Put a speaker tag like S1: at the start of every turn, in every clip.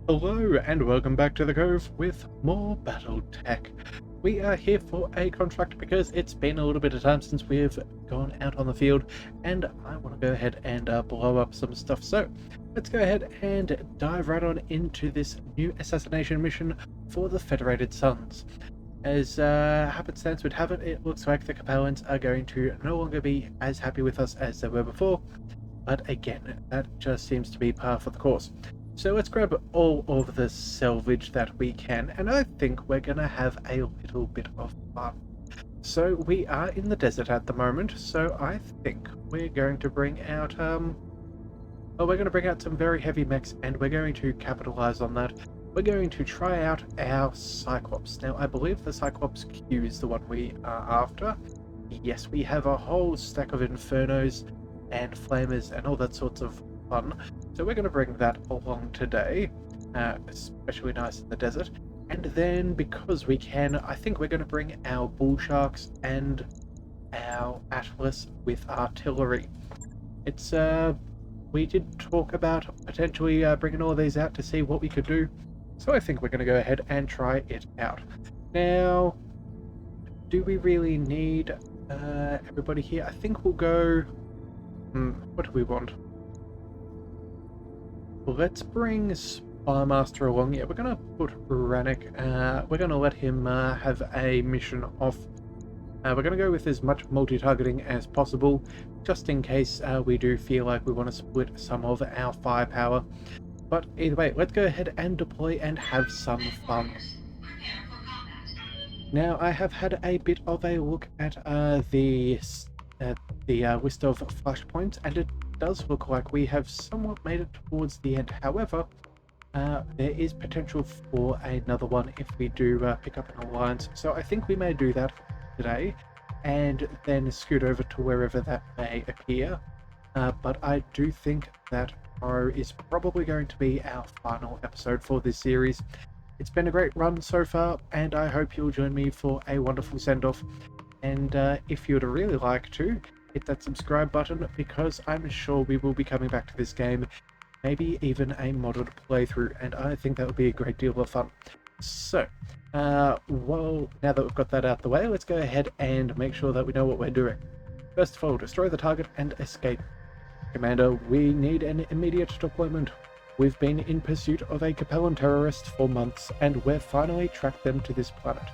S1: Hello and welcome back to the Cove with more Battletech. We are here for a contract because it's been a little bit of time since we've gone out on the field and I want to go ahead and blow up some stuff. So let's go ahead and dive right on into this new assassination mission for the Federated Suns. As happenstance would have it, it looks like the Capellans are going to no longer be as happy with us as they were before, but again, that just seems to be par for the course. So let's grab all of the salvage that we can, and I think we're going to have a little bit of fun. So we are in the desert at the moment, so I think we're going to bring out, we're going to bring out some very heavy mechs, and we're going to capitalize on that. We're going to try out our Cyclops. Now, I believe the Cyclops Q is the one we are after. Yes, we have a whole stack of Infernos and Flamers and all that sorts of fun. So we're going to bring that along today, especially nice in the desert. And then, because we can, I think we're going to bring our Bull Sharks and our Atlas with artillery. It's, we did talk about potentially bringing all these out to see what we could do. So I think we're going to go ahead and try it out. Now, do we really need everybody here? I think we'll go... what do we want? Let's bring Spymaster along. Yeah, we're going to put Rannick. We're going to let him have a mission off. We're going to go with as much multi-targeting as possible, just in case we do feel like we want to split some of our firepower. But either way, let's go ahead and deploy and have some fun. Now, I have had a bit of a look at the list of flashpoints, and it does look like we have somewhat made it towards the end. However, there is potential for another one if we do pick up an alliance. So I think we may do that today, and then scoot over to wherever that may appear. But I do think that tomorrow is probably going to be our final episode for this series. It's been a great run so far, and I hope you'll join me for a wonderful send-off. And if you'd really like to, hit that subscribe button, because I'm sure we will be coming back to this game, maybe even a modded playthrough, and I think that would be a great deal of fun. So, well, now that we've got that out the way, let's go ahead and make sure that we know what we're doing. First of all, destroy the target and escape. Commander, we need an immediate deployment. We've been in pursuit of a Capellan terrorist for months, and we've finally tracked them to this planet.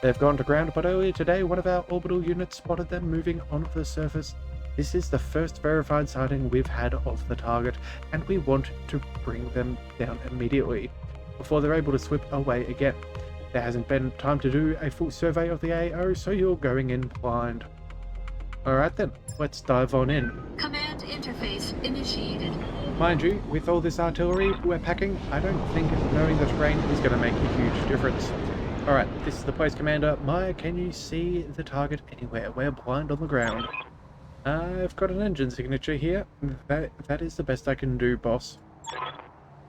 S1: They've gone to ground, but earlier today one of our orbital units spotted them moving on the surface. This is the first verified sighting we've had of the target, and we want to bring them down immediately, before they're able to slip away again. There hasn't been time to do a full survey of the AO, so you're going in blind. Alright then, let's dive on in.
S2: Command interface initiated.
S1: Mind you, with all this artillery we're packing, I don't think knowing the terrain is going to make a huge difference. Alright, this is the place, Commander. Maya, can you see the target anywhere? We're blind on the ground. I've got an engine signature here. That is the best I can do, boss.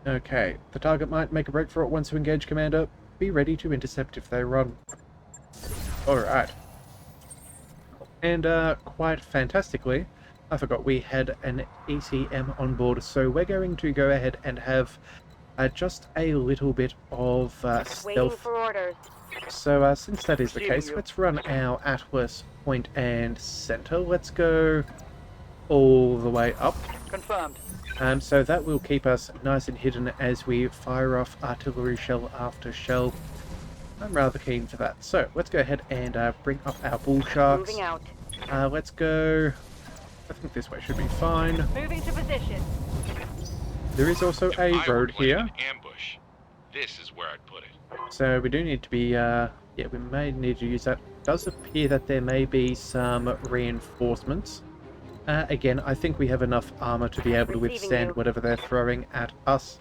S1: Okay, the target might make a break for it once you engage, Commander. Be ready to intercept if they run. Alright. And quite fantastically, I forgot we had an ECM on board, so we're going to go ahead and have just a little bit of stealth.
S3: For orders.
S1: So since that is the case, let's run our Atlas point and center. Let's go all the way up.
S3: Confirmed.
S1: So that will keep us nice and hidden as we fire off artillery shell after shell. I'm rather keen for that. So let's go ahead and bring up our Bull Sharks.
S3: Moving out.
S1: Let's go... I think this way should be fine.
S3: Moving to position.
S1: There is also a road here.
S4: Ambush. This is where I'd put it.
S1: So we do need to be, yeah, we may need to use that. It does appear that there may be some reinforcements. Again, I think we have enough armor to be able to withstand whatever they're throwing at us.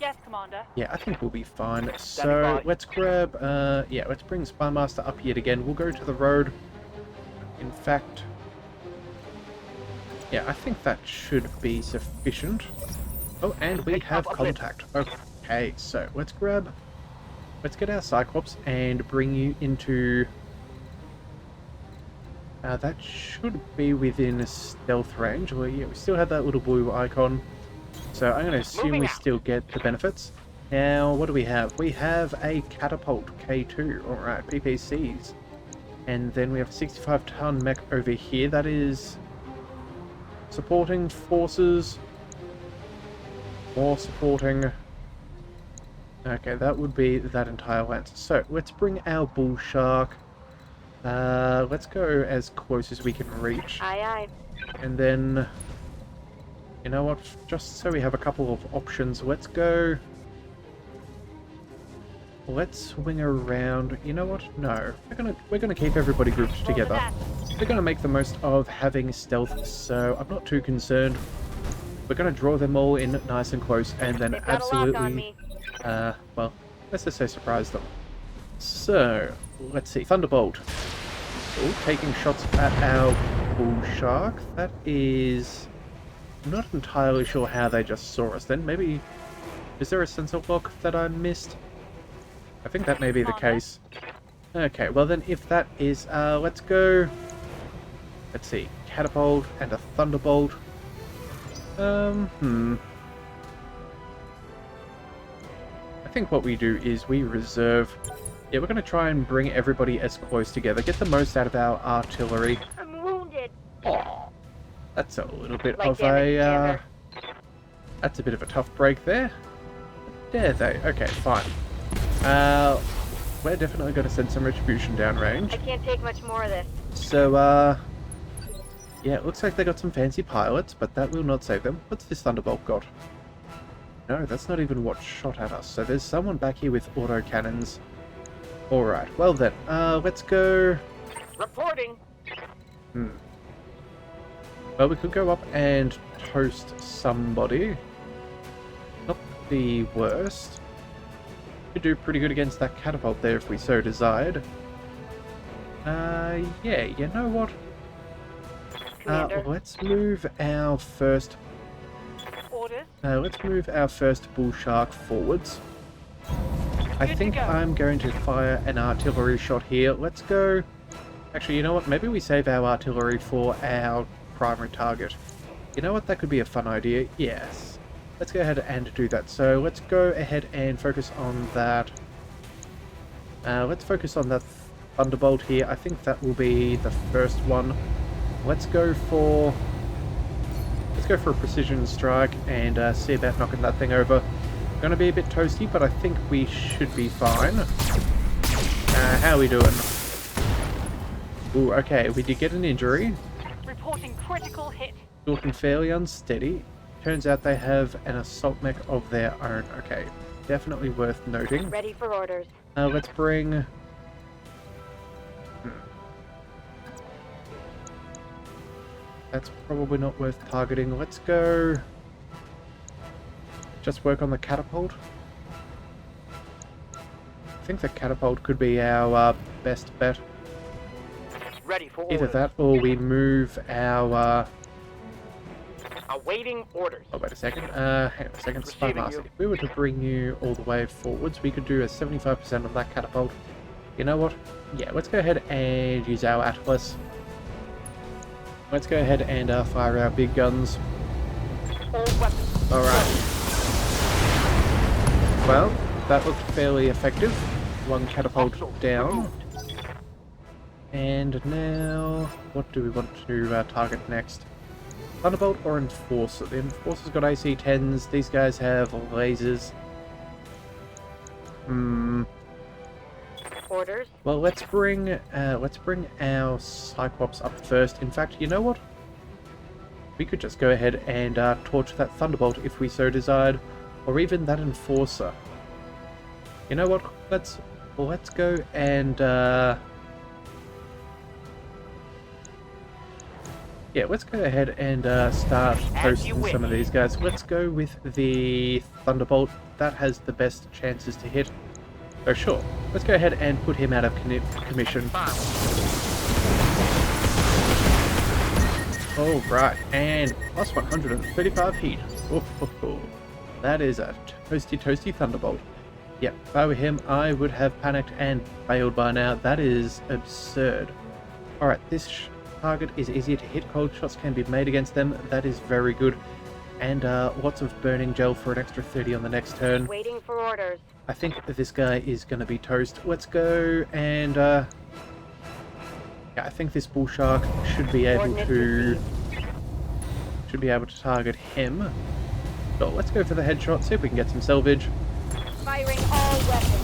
S3: Yes, Commander.
S1: Yeah, I think we'll be fine. So let's grab, yeah, let's bring Spymaster up yet again. We'll go to the road. In fact, yeah, I think that should be sufficient. Oh, and we have contact. Okay, so let's get our Cyclops and bring you into... that should be within stealth range. Well, yeah, we still have that little blue icon. So I'm going to assume we still get the benefits. Now, what do we have? We have a catapult K2. Alright, PPCs. And then we have a 65-ton mech over here. That is supporting forces. More supporting. Okay, that would be that entire lance. So, let's bring our bull shark. Let's go as close as we can reach.
S3: Aye, aye.
S1: And then, you know what? Just so we have a couple of options, let's go. Let's swing around. You know what? No, we're gonna keep everybody grouped together. We're gonna make the most of having stealth, so I'm not too concerned. We're gonna draw them all in nice and close, and then
S3: They've got a lock on
S1: absolutely,
S3: me.
S1: well, let's just say surprise them. So let's see, Thunderbolt. Oh, taking shots at our bull shark. That is, I'm not entirely sure how they just saw us. Then maybe, is there a sensor lock that I missed? I think that may be the case. Okay, well then if that is, let's go, let's see, catapult and a thunderbolt. I think what we do is we reserve. Yeah, we're going to try and bring everybody as close together, get the most out of our artillery.
S3: I'm wounded.
S1: Oh, that's a little bit
S3: Like
S1: of
S3: damage,
S1: a, that's a bit of a tough break there. Dare they? Okay, fine. We're definitely going to send some retribution downrange.
S3: I can't take much more of this.
S1: So, yeah, it looks like they got some fancy pilots, but that will not save them. What's this Thunderbolt got? No, that's not even what shot at us. So there's someone back here with autocannons. Alright, well then, let's go.
S3: Reporting.
S1: Well, we could go up and toast somebody. Not the worst. Could do pretty good against that catapult there if we so desired. Yeah, you know what? Let's move our first.
S3: Orders.
S1: Let's move our first bull shark forwards. I
S3: Good
S1: think
S3: to go.
S1: I'm going to fire an artillery shot here. Let's go. Actually, you know what? Maybe we save our artillery for our primary target. You know what? That could be a fun idea. Yes. Let's go ahead and do that. So let's go ahead and focus on that. Let's focus on that Thunderbolt here. I think that will be the first one. Let's go for a precision strike and see about knocking that thing over. Gonna be a bit toasty, but I think we should be fine. How are we doing? Ooh, okay, we did get an injury.
S3: Reporting critical hit.
S1: Looking fairly unsteady. Turns out they have an assault mech of their own. Okay, definitely worth noting.
S3: Ready for orders.
S1: Let's bring. That's probably not worth targeting. Let's go. Just work on the catapult. I think the catapult could be our best bet.
S3: Ready for
S1: Either
S3: orders.
S1: that or we move our.
S3: Awaiting orders.
S1: Oh, wait a second. Hang on a second. Spy
S3: Receiving
S1: Master.
S3: you.
S1: If we were to bring you all the way forwards, we could do a 75% of that catapult. You know what? Yeah, let's go ahead and use our Atlas. Let's go ahead and fire our big guns.
S3: All weapons.
S1: Alright. Well, that looked fairly effective. One catapult down. And now, what do we want to target next? Thunderbolt or Enforcer? The Enforcer's got AC-10s. These guys have lasers.
S3: Orders.
S1: Well, let's bring our Cyclops up first. In fact, you know what? We could just go ahead and torch that Thunderbolt if we so desired, or even that Enforcer. You know what? Let's go and yeah, let's go ahead and start posting some of these guys. Let's go with the Thunderbolt. That has the best chances to hit. Oh, sure. Let's go ahead and put him out of commission. Alright, and plus 135 heat. Oh. That is a toasty Thunderbolt. Yep, if I were him, I would have panicked and failed by now. That is absurd. Alright, this target is easier to hit. Cold shots can be made against them. That is very good. And lots of burning gel for an extra 30 on the next turn.
S3: Waiting for orders.
S1: I think this guy is going to be toast. Let's go and... yeah, I think this bull shark should be able to... should be able to target him. So let's go for the headshot, see if we can get some salvage.
S3: Firing all weapons.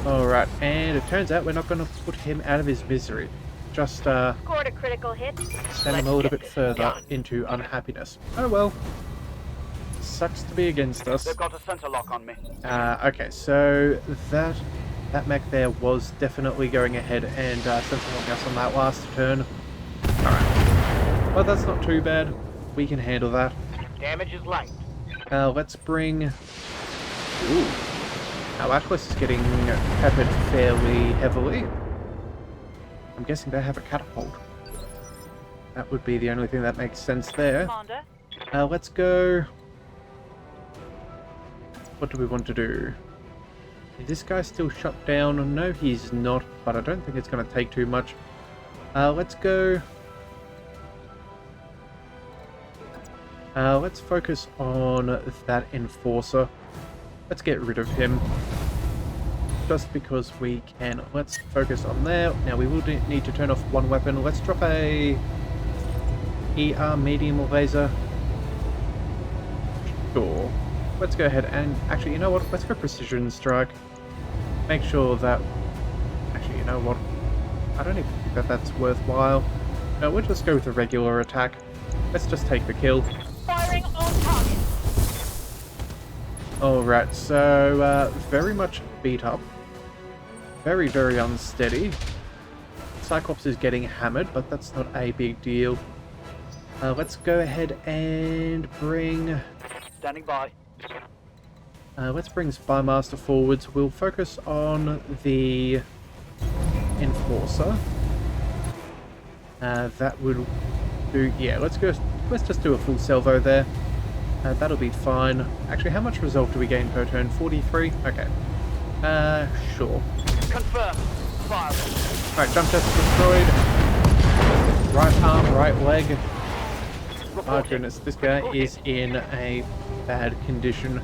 S1: Alright, and it turns out we're not going to put him out of his misery. Just
S3: Scored a critical hit.
S1: send him a little bit further into unhappiness. Oh well. Sucks to be against us.
S5: They've got a center lock on me.
S1: Okay, so that mech there was definitely going ahead and sentinelling us on that last turn. Alright. Well, that's not too bad. We can handle that.
S5: Damage is light.
S1: Let's bring... Ooh. Our Atlas is getting peppered fairly heavily. I'm guessing they have a catapult. That would be the only thing that makes sense there.
S3: Commander.
S1: Let's go... What do we want to do? Is this guy still shut down? No, he's not, but I don't think it's going to take too much. Let's go... let's focus on that enforcer. Let's get rid of him. Just because we can. Let's focus on there. Now we will need to turn off one weapon. Let's drop a ER medium laser. Sure. Let's go ahead and... Actually, you know what? Let's go precision strike. Make sure that... Actually, you know what? I don't even think that that's worthwhile. No, we'll just go with a regular attack. Let's just take the kill.
S3: Firing on target.
S1: Alright, so very much beat up. Very, very unsteady. Cyclops is getting hammered, but that's not a big deal. Let's go ahead and bring...
S5: Standing by.
S1: let's bring Spymaster forwards. We'll focus on the Enforcer. That would do... Yeah, let's just do a full salvo there. That'll be fine. Actually, how much resolve do we gain per turn? 43? Okay. Sure.
S5: Confirm. Fire.
S1: Alright, jump test destroyed. Right arm, right leg. Oh goodness, this guy is in a bad condition.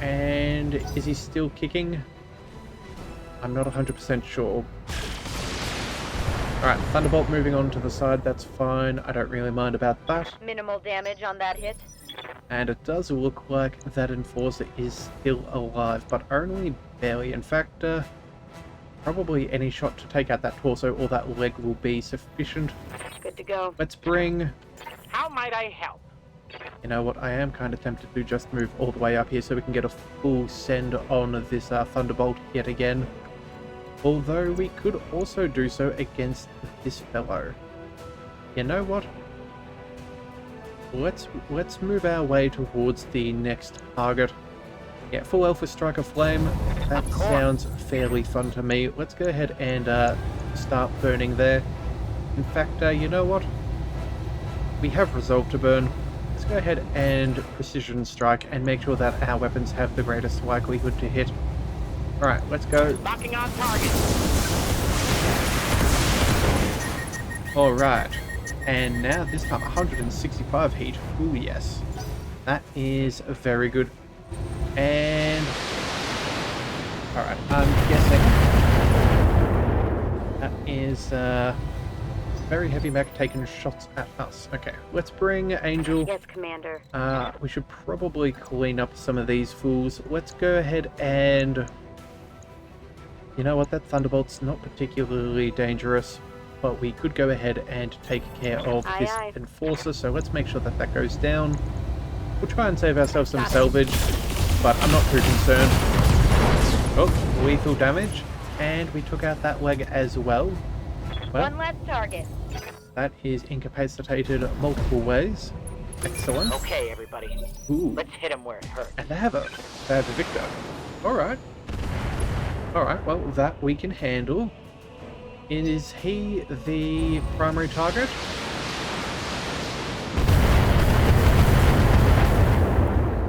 S1: And is he still kicking? I'm not 100% sure. Alright, Thunderbolt moving on to the side, that's fine. I don't really mind about that.
S3: Minimal damage on that hit.
S1: And it does look like that Enforcer is still alive, but only barely. In fact, probably any shot to take out that torso or that leg will be sufficient.
S3: Good to go.
S1: Let's bring...
S5: How might I help?
S1: You know what, I am kind of tempted to just move all the way up here so we can get a full send on this Thunderbolt yet again. Although we could also do so against this fellow. You know what? Let's move our way towards the next target. Yeah, full Alpha Striker Flame. That sounds fairly fun to me. Let's go ahead and start burning there. In fact, you know what? We have Resolve to burn. Let's go ahead and Precision Strike and make sure that our weapons have the greatest likelihood to hit. Alright, let's go.
S5: Locking on target.
S1: Alright. And now this time 165 heat. Ooh, yes. That is very good. And... Alright, I'm guessing that is very heavy mech taking shots at us. Okay, let's bring Angel.
S3: Yes, Commander.
S1: We should probably clean up some of these fools. Let's go ahead and... You know what, that Thunderbolt's not particularly dangerous, but we could go ahead and take care of this Enforcer, so let's make sure that that goes down. We'll try and save ourselves some salvage, but I'm not too concerned. Oh, lethal damage, and we took out that leg as well.
S3: One less target.
S1: That is incapacitated multiple ways. Excellent.
S5: Okay, everybody.
S1: Ooh.
S5: Let's hit him where it hurts.
S1: And they have a Victor. Alright. Alright, well, that we can handle. Is he the primary target?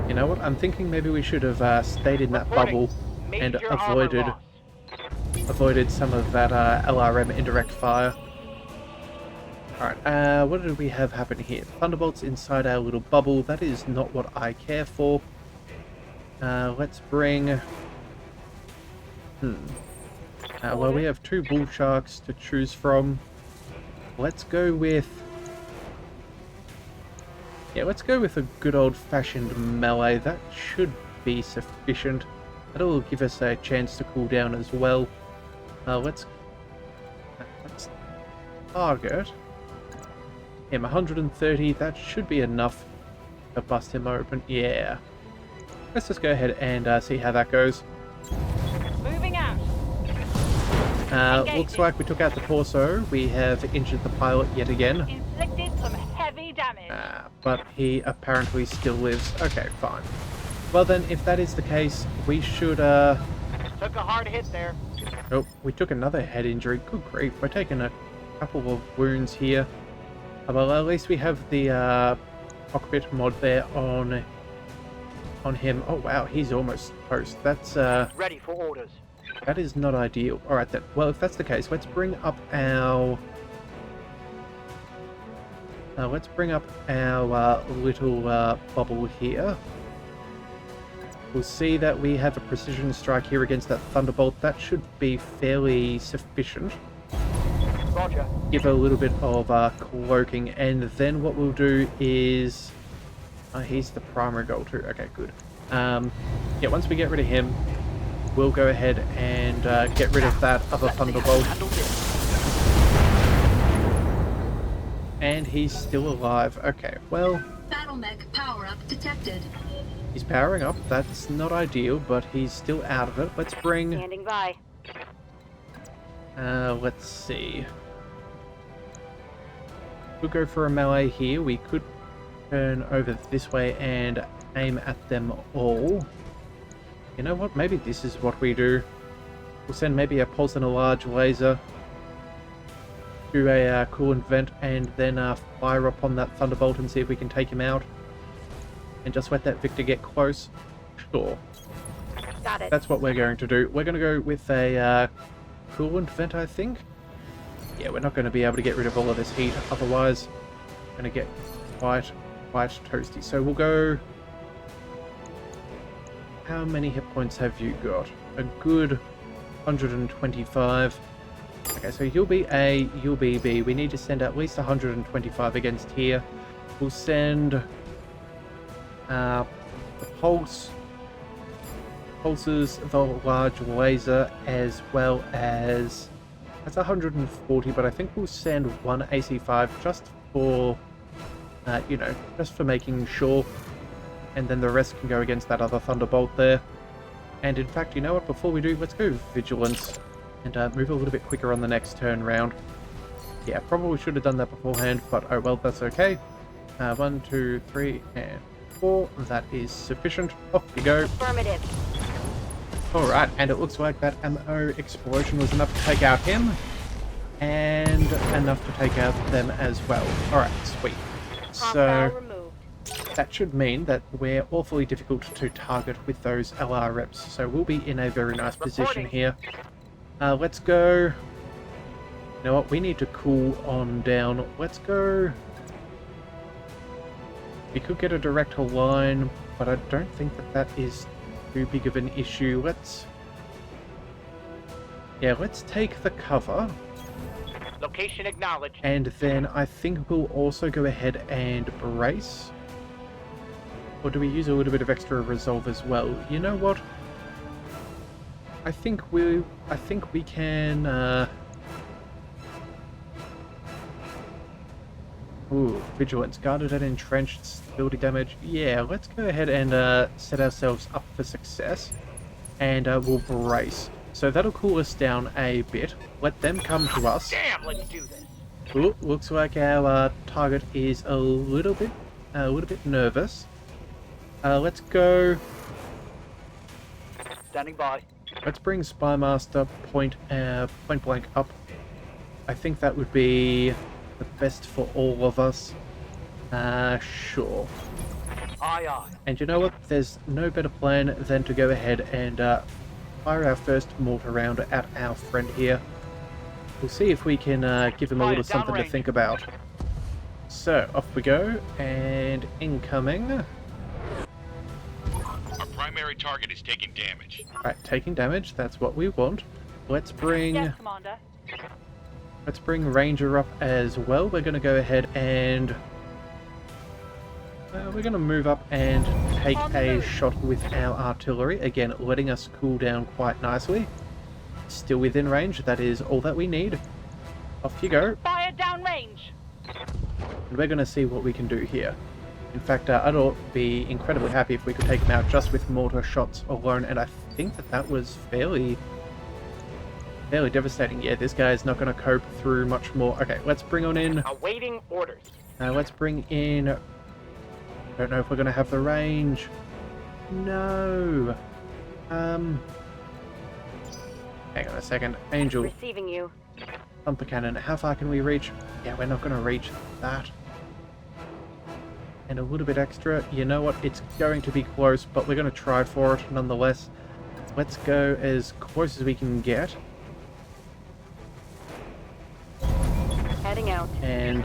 S1: You know what? I'm thinking maybe we should have stayed in that bubble and avoided some of that LRM indirect fire. Alright, what did we have happen here? Thunderbolts inside our little bubble. That is not what I care for. Let's bring... well, we have 2 bull sharks to choose from. Let's go with... Yeah, let's go with a good old-fashioned melee. That should be sufficient. That'll give us a chance to cool down as well. Let's target him 130. That should be enough to bust him open. Yeah. Let's just go ahead and see how that goes.
S3: Moving out.
S1: Looks like we took out the torso. We have injured the pilot yet again.
S3: Inflicted some heavy damage.
S1: But he apparently still lives. Okay, fine. Well then, if that is the case, we should,
S5: Took a hard hit there.
S1: Oh, we took another head injury. Good grief, we're taking a couple of wounds here. Well, at least we have the, cockpit mod there on him. Oh wow, he's almost toast. That's,
S5: Ready for orders.
S1: that is not ideal. Alright then, well if that's the case, let's bring up our... little bubble here. We'll see that we have a precision strike here against that Thunderbolt. That should be fairly sufficient.
S5: Roger.
S1: Give it a little bit of cloaking, and then what we'll do is... he's the primary goal too. Okay, good. Yeah, once we get rid of him, we'll go ahead and get rid of that other Thunderbolt. And he's still alive. Okay, well...
S2: Battletech power-up detected.
S1: He's powering up. That's not ideal, but he's still out of it. Let's bring...
S3: Standing by.
S1: Let's see. We'll go for a melee here. We could turn over this way and aim at them all. You know what? Maybe this is what we do. We'll send maybe a pulse and a large laser to a coolant vent and then fire upon that Thunderbolt and see if we can take him out. And just let that Victor get close. Sure.
S3: Got it.
S1: That's what we're going to do. We're going to go with a coolant vent, I think. Yeah, we're not going to be able to get rid of all of this heat. Otherwise, we're going to get quite toasty. So we'll go... How many hit points have you got? A good 125. Okay, so you'll be A, you'll be B. We need to send at least 125 against here. We'll send... the pulses, the large laser, as well as... That's 140, but I think we'll send one AC5 just for, you know, just for making sure. And then the rest can go against that other Thunderbolt there. And in fact, you know what, before we do, let's go Vigilance. And move a little bit quicker on the next turn round. Yeah, probably should have done that beforehand, but oh well, that's okay. 1, 2, 3, and 4. That is sufficient. Off you go.
S3: Affirmative.
S1: Alright, and it looks like that ammo explosion was enough to take out him. And enough to take out them as well. Alright, sweet.
S3: Hostile
S1: So
S3: removed.
S1: that should mean that we're awfully difficult to target with those LR reps. So we'll be in a very nice position here. Let's go... You know what, we need to cool on down. Let's go... We could get a direct line, but I don't think that that is too big of an issue. Let's take the cover.
S5: Location acknowledged.
S1: And then I think we'll also go ahead and brace. Or do we use a little bit of extra resolve as well? You know what? I think we can ooh, Vigilance, guarded and entrenched, stability damage. Yeah, let's go ahead and set ourselves up for success. And we'll brace. So that'll cool us down a bit. Let them come to us.
S5: Damn, let's do this.
S1: Ooh, looks like our target is a little bit nervous. Let's go.
S5: Standing by.
S1: Let's bring Spymaster point blank up. I think that would be the best for all of us. Sure.
S5: Aye, aye.
S1: And you know what? There's no better plan than to go ahead and fire our first mortar round at our friend here. We'll see if we can give him a little something to think about. So, off we go, and incoming.
S4: Our primary target is taking damage.
S1: Right, taking damage, that's what we want. Let's bring
S3: Yes, Commander.
S1: Ranger up as well. We're going to go ahead and we're going to move up and take a shot with our artillery. Again, letting us cool down quite nicely. Still within range, that is all that we need. Off you go.
S3: Fire downrange.
S1: And we're going to see what we can do here. In fact, I'd be incredibly happy if we could take him out just with mortar shots alone, and I think that was fairly devastating. Yeah, this guy is not going to cope through much more. Okay, let's bring on in.
S5: Awaiting orders.
S1: Let's bring in. I don't know if we're going to have the range. No. Hang on a second. Angel.
S3: Receiving you.
S1: Thumper cannon. How far can we reach? Yeah, we're not going to reach that. And a little bit extra. You know what? It's going to be close, but we're going to try for it nonetheless. Let's go as close as we can get.
S3: Heading out.
S1: And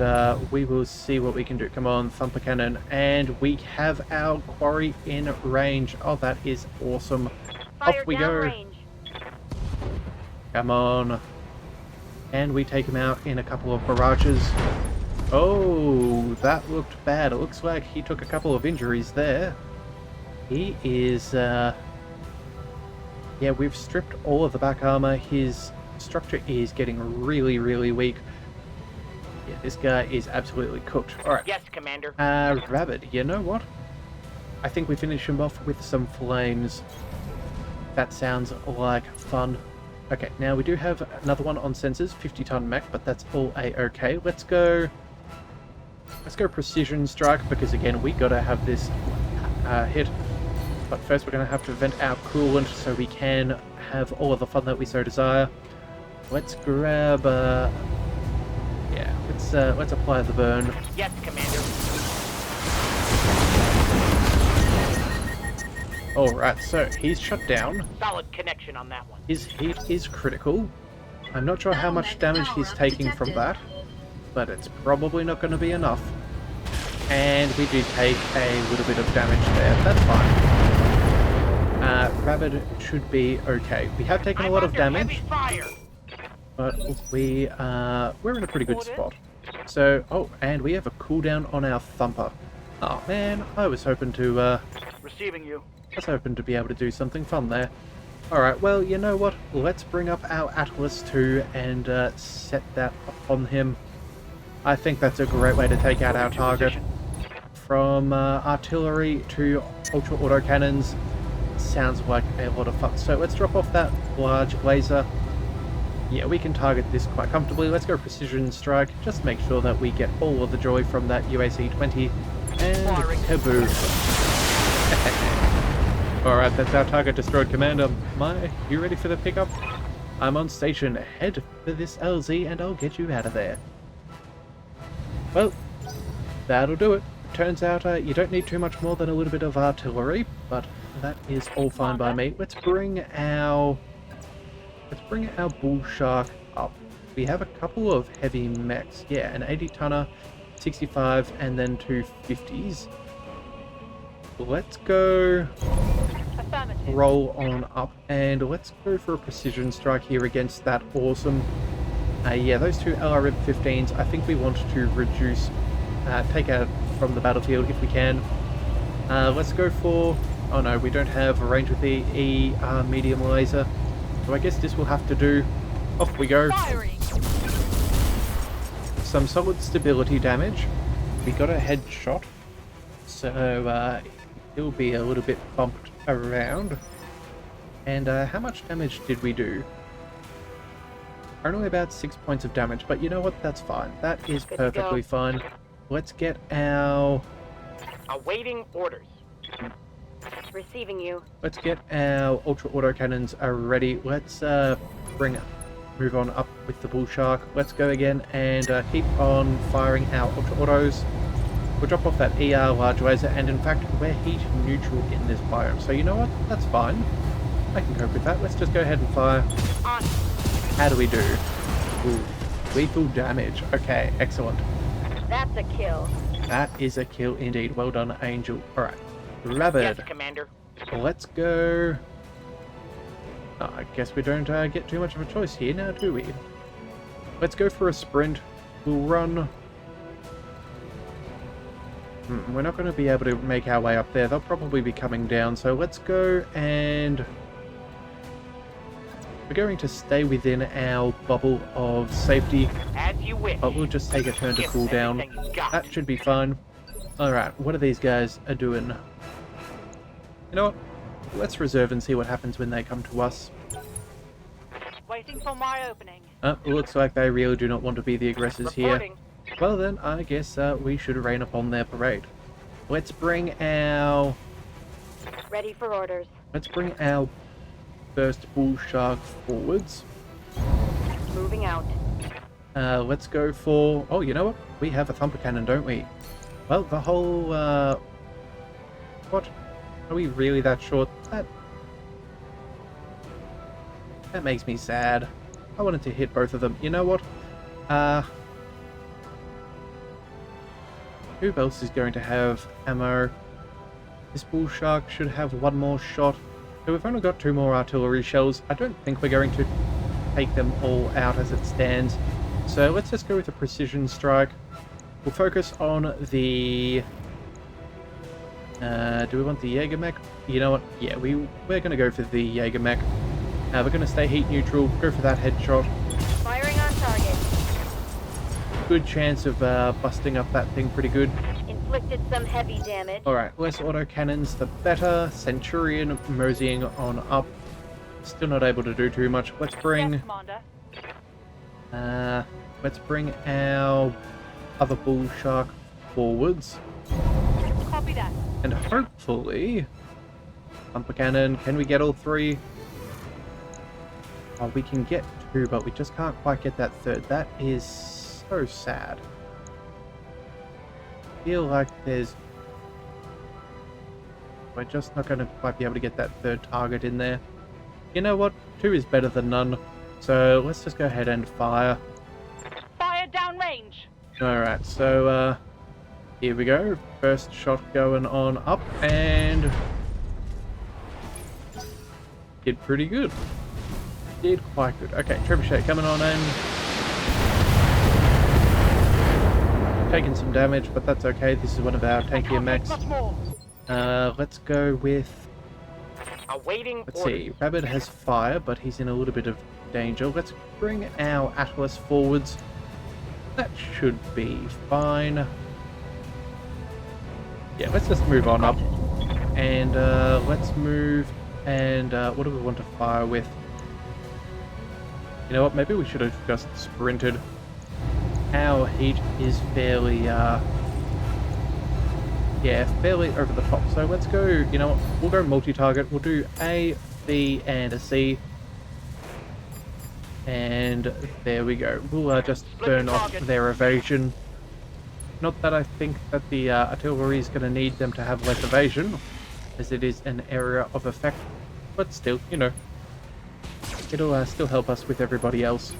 S1: we will see what we can do. Come on, Thumper Cannon. And we have our quarry in range. Oh, that is awesome.
S3: Fire
S1: Off we
S3: downrange.
S1: go. Come on. And we take him out in a couple of barrages. Oh, that looked bad. It looks like he took a couple of injuries there. He is... yeah, we've stripped all of the back armor. His structure is getting really, really weak. Yeah, this guy is absolutely cooked. Alright.
S5: Yes, Commander.
S1: Rabid, you know what? I think we finish him off with some flames. That sounds like fun. Okay, now we do have another one on sensors, 50-ton mech, but that's all a-okay. Let's go precision strike, because again, we gotta have this hit. But first we're gonna have to vent our coolant so we can have all of the fun that we so desire. Let's grab yeah, let's apply the burn.
S5: Yes, Commander.
S1: Alright, so he's shut down.
S5: Solid connection on that one.
S1: His heat is critical. I'm not sure how much damage he's taking from that, but it's probably not going to be enough. And we do take a little bit of damage there. That's fine. Rabid should be okay. We have taken a lot of damage, but we're in a pretty good spot. So, oh, and we have a cooldown on our Thumper. Oh man, I was hoping to
S5: Receiving you.
S1: be able to do something fun there. Alright, well, you know what? Let's bring up our Atlas 2 and set that upon him. I think that's a great way to take out our target. From artillery to ultra autocannons, sounds like a lot of fun. So let's drop off that large laser. Yeah, we can target this quite comfortably. Let's go precision strike. Just make sure that we get all of the joy from that UAC-20. And kaboo. Alright, that's our target destroyed, Commander. You ready for the pickup? I'm on station. Head for this LZ and I'll get you out of there. Well, that'll do it. Turns out you don't need too much more than a little bit of artillery, but that is all fine by me. Let's bring our bull shark up. We have a couple of heavy mechs. Yeah, an 80-tonner, 65, and then two 50s. Let's go roll on up and let's go for a precision strike here against that awesome. Yeah, those two LRM-15s, I think we want to reduce, take out from the battlefield if we can. Let's go for, oh no, we don't have a range with the medium laser. So I guess this will have to do. Off we go.
S3: Firing.
S1: Some solid stability damage. We got a headshot, so he'll be a little bit bumped around. And how much damage did we do? Only about 6 points of damage, but you know what? That's fine. That is perfectly fine. Let's get our...
S5: Awaiting orders.
S3: Receiving you.
S1: Let's get our ultra autocannons ready. Let's move on up with the bull shark. Let's go again and keep on firing our ultra autos. We'll drop off that ER large laser, and in fact we're heat neutral in this biome, so you know what? That's fine. I can cope with that. Let's just go ahead and fire. How do we do? Ooh, lethal damage. Okay, excellent.
S3: That's a kill.
S1: That is a kill indeed. Well done, Angel. Alright. Rabbit.
S5: Yes, Commander.
S1: Let's go. Oh, I guess we don't get too much of a choice here now, do we? Let's go for a sprint. We'll run. We're not going to be able to make our way up there. They'll probably be coming down. So let's go and... We're going to stay within our bubble of safety.
S5: As you wish.
S1: But we'll just take a turn to cool down. That should be fun. Alright, what are these guys doing? You know what? Let's reserve and see what happens when they come to us.
S3: Waiting for my opening.
S1: It looks like they really do not want to be the aggressors here.
S5: Reporting.
S1: Well then, I guess we should rain upon their parade. Let's bring our...
S3: Ready for orders.
S1: Let's bring our first bull shark forwards.
S3: Moving out.
S1: Let's go for... Oh, you know what? We have a thumper cannon, don't we? Well, the whole... What? Are we really that short? That makes me sad. I wanted to hit both of them. You know what? Who else is going to have ammo? This bull shark should have one more shot. So we've only got 2 more artillery shells. I don't think we're going to take them all out as it stands. So let's just go with a precision strike. We'll focus on the... do we want the Jaeger mech? You know what? Yeah, we're going to go for the Jaeger mech. We're going to stay heat neutral, go for that headshot.
S3: Firing on target.
S1: Good chance of busting up that thing pretty good.
S3: Inflicted some heavy damage.
S1: Alright, less autocannons the better. Centurion moseying on up. Still not able to do too much. Let's bring...
S3: Yes, Commander.
S1: Let's bring our other bull shark forwards.
S3: Copy that.
S1: And hopefully... Thumper cannon, can we get all 3? Oh, we can get 2, but we just can't quite get that 3rd. That is so sad. I feel like there's... We're just not going to quite be able to get that 3rd target in there. You know what? 2 is better than none. So let's just go ahead and fire.
S3: Fire downrange.
S1: Alright, so here we go. First shot going on up and... Did pretty good. Did quite good. Okay, trebuchet coming on in. Taking some damage, but that's okay. This is one of our tankier mechs. Let's go with...
S5: Awaiting
S1: Let's
S5: orders.
S1: see. Rabbit has fire, but he's in a little bit of danger. Let's bring our Atlas forwards. That should be fine. Yeah, let's just move on up. And let's move... And what do we want to fire with? You know what? Maybe we should have just sprinted. Our heat is fairly, yeah, fairly over the top. So let's go, you know what? We'll go multi-target. We'll do A, B, and a C. And there we go. We'll just burn off their evasion. Not that I think that the artillery is going to need them to have less evasion, as it is an area of effect. But still, you know, it'll still help us with everybody else.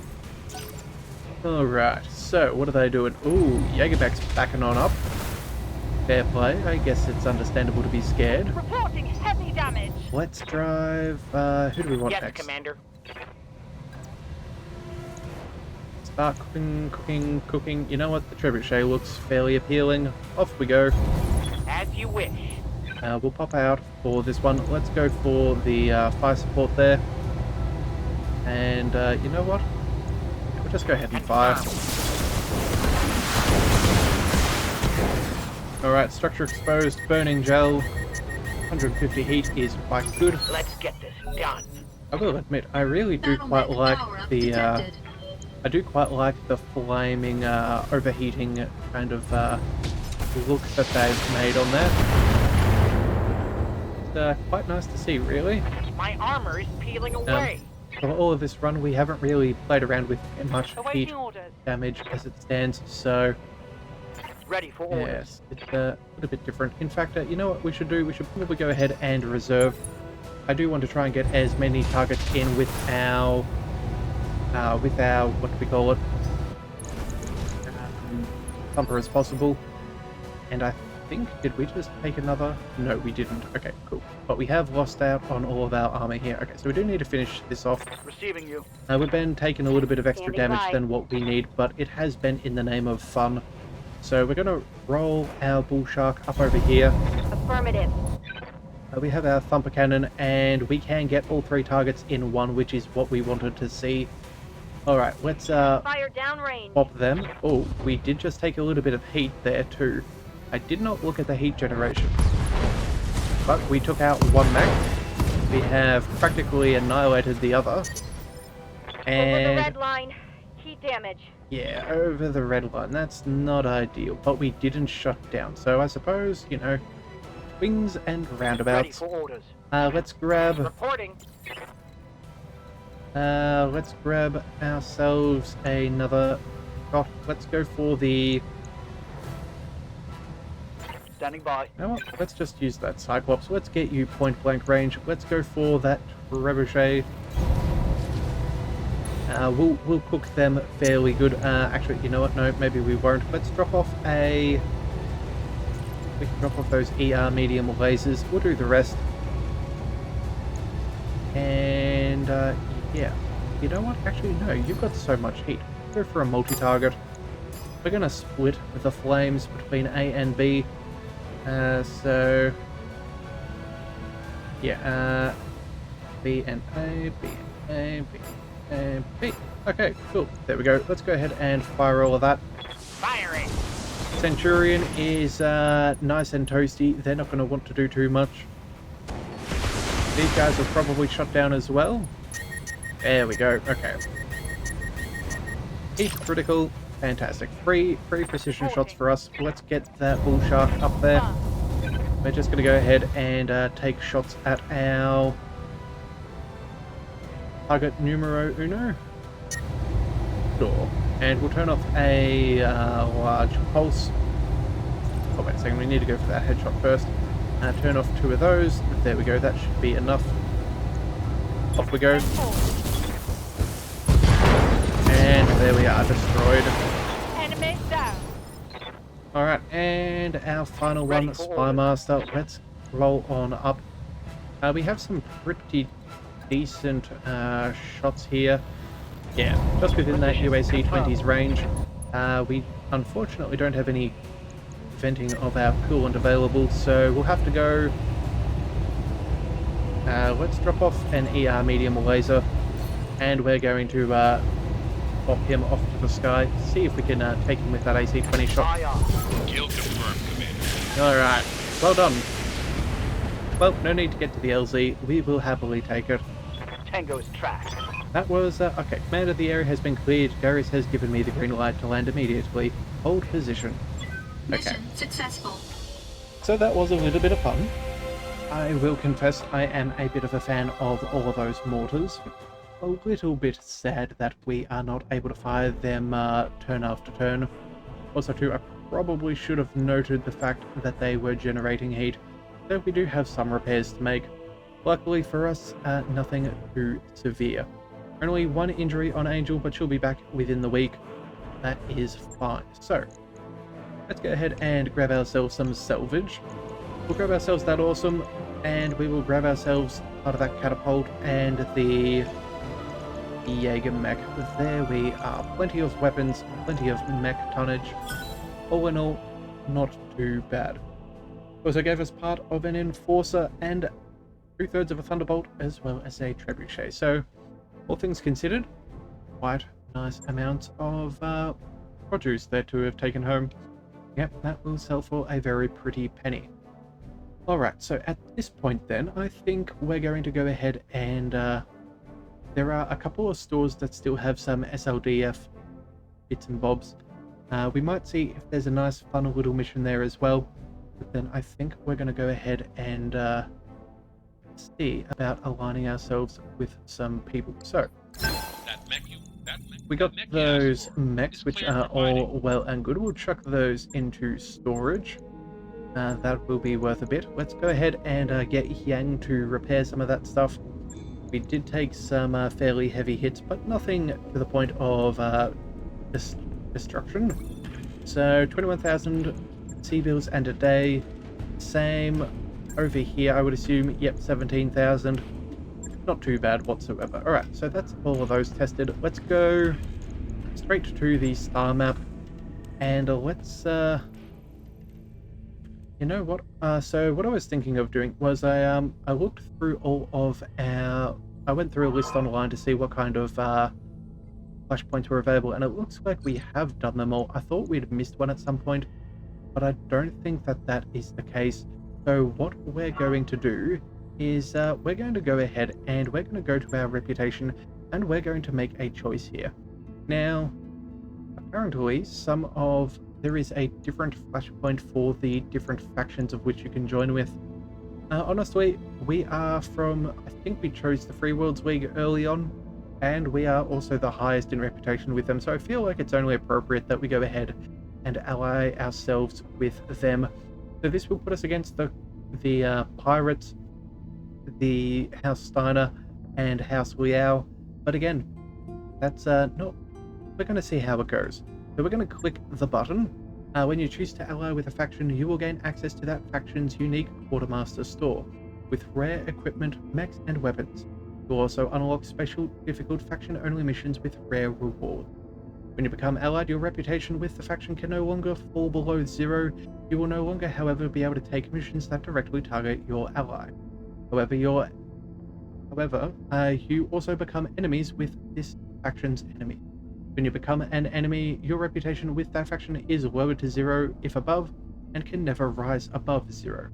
S1: Alright, so what are they doing? Ooh, Jaegerback's backing on up. Fair play. I guess it's understandable to be scared.
S3: Reporting heavy damage.
S1: Let's drive... who do we want
S5: Yes,
S1: next?
S5: Commander.
S1: Start cooking. You know what? The trebuchet looks fairly appealing. Off we go.
S5: As you wish.
S1: We'll pop out for this one. Let's go for the fire support there. And you know what? We'll just go ahead and fire. Alright, structure exposed, burning gel. 150 heat is quite good.
S5: Let's get this done.
S1: I will admit, I really do quite like the I do quite like the flaming overheating kind of look that they've made on that. It's quite nice to see, really.
S5: My armor is peeling away.
S1: For all of this run, we haven't really played around with much
S3: Awaiting
S1: heat
S3: orders.
S1: damage as it stands, so
S5: Ready for orders.
S1: yes, it's a little bit different. In fact, you know what we should do? We should probably go ahead and reserve. I do want to try and get as many targets in with our what do we call it? thumper as possible. And I think, did we just take another? No, we didn't. Okay, cool. But we have lost out on all of our armor here. Okay, so we do need to finish this off.
S5: Receiving you.
S1: We've been taking a little bit of extra
S3: Standing
S1: damage
S3: by.
S1: than what we need, but it has been in the name of fun. So we're going to roll our bull shark up over here.
S3: Affirmative.
S1: We have our thumper cannon, and we can get all 3 targets in one, which is what we wanted to see. Alright, let's
S3: Fire downrange.
S1: pop them. Oh, we did just take a little bit of heat there too. I did not look at the heat generation. But we took out one mech. We have practically annihilated the other.
S3: Over the
S1: And
S3: red line. Heat damage.
S1: yeah, over the red line. That's not ideal, but we didn't shut down. So I suppose, you know, swings and
S5: Ready
S1: roundabouts.
S5: for orders.
S1: Let's grab
S5: Reporting.
S1: ourselves another shot. Let's go for the...
S5: Standing by.
S1: You know what? Let's just use that Cyclops. Let's get you point blank range. Let's go for that Trebuchet. We'll cook them fairly good. Actually, you know what? No, maybe we won't. Let's drop off a... We can drop off those ER medium lasers. We'll do the rest. And, yeah. You know what? Actually, no. You've got so much heat. Go for a multi-target. We're going to split the flames between A and B. So... Yeah, B and A, B and A, B and B. Okay, cool. There we go. Let's go ahead and fire all of that.
S5: Firing.
S1: Centurion is nice and toasty. They're not going to want to do too much. These guys are probably shut down as well. There we go. Okay. Heat critical. Fantastic. Three precision shots for us. Let's get that bull shark up there. We're just going to go ahead and take shots at our target numero uno. Sure. And we'll turn off a large pulse. Oh, wait a second. We need to go for that headshot first. Turn off 2 of those. There we go. That should be enough. Off we go. And there we are. Destroyed.
S3: Enemy down.
S1: Alright, and our final one, Spymaster. Let's roll on up. We have some pretty decent shots here. Yeah, just within that UAC 20's range. We unfortunately don't have any venting of our coolant available, so we'll have to go... let's drop off an ER medium laser, and we're going to pop him off to the sky, see if we can take him with that AC-20 shot.
S4: Kill confirmed, Commander.
S1: Alright, well done. Well, no need to get to the LZ, we will happily take it.
S5: Tango's tracked.
S1: That was, okay, Commander, the area has been cleared. Darius has given me the green light to land immediately. Hold position. Okay.
S2: Mission successful.
S1: So that was a little bit of fun. I will confess I am a bit of a fan of all of those mortars. A little bit sad that we are not able to fire them turn after turn. Also too, I probably should have noted the fact that they were generating heat, so we do have some repairs to make. Luckily for us, nothing too severe. Only 1 injury on Angel, but she'll be back within the week. That is fine. So, let's go ahead and grab ourselves some salvage. We'll grab ourselves that awesome, and we will grab ourselves part of that catapult and the Jaeger mech. There we are. Plenty of weapons, plenty of mech tonnage. All in all, not too bad. Also gave us part of an enforcer and 2/3 of a thunderbolt, as well as a trebuchet. So, all things considered, quite nice amounts of produce there to have taken home. Yep, that will sell for a very pretty penny. Alright, so at this point then, I think we're going to go ahead and there are a couple of stores that still have some SLDF bits and bobs. We might see if there's a nice fun little mission there as well, but then I think we're going to go ahead and see about aligning ourselves with some people. So, we got those mechs, which are all well and good. We'll chuck those into storage. That will be worth a bit. Let's go ahead and get Yang to repair some of that stuff. We did take some fairly heavy hits, but nothing to the point of destruction. So 21,000 sea bills and a day. Same over here, I would assume. Yep, 17,000. Not too bad whatsoever. Alright, so that's all of those tested. Let's go straight to the star map. And let's, you know what? So what I was thinking of doing was I looked through all of our... I went through a list online to see what kind of flashpoints were available, and it looks like we have done them all. I thought we'd missed one at some point, but I don't think that that is the case. So what we're going to do is we're going to go ahead and we're going to go to our reputation, and we're going to make a choice here. Now, apparently there is a different flashpoint for the different factions of which you can join with. Honestly, we are from, I think we chose the Free Worlds League early on, and we are also the highest in reputation with them, so I feel like it's only appropriate that we go ahead and ally ourselves with them. So this will put us against the Pirates, the House Steiner, and House Liao, but again, that's not... We're going to see how it goes. So we're going to click the button. When you choose to ally with a faction, you will gain access to that faction's unique Quartermaster store, with rare equipment, mechs, and weapons. You'll also unlock special, difficult faction-only missions with rare rewards. When you become allied, your reputation with the faction can no longer fall below 0. You will no longer, however, be able to take missions that directly target your ally. However, you also become enemies with this faction's enemy. When you become an enemy, your reputation with that faction is lowered to 0 if above, and can never rise above 0.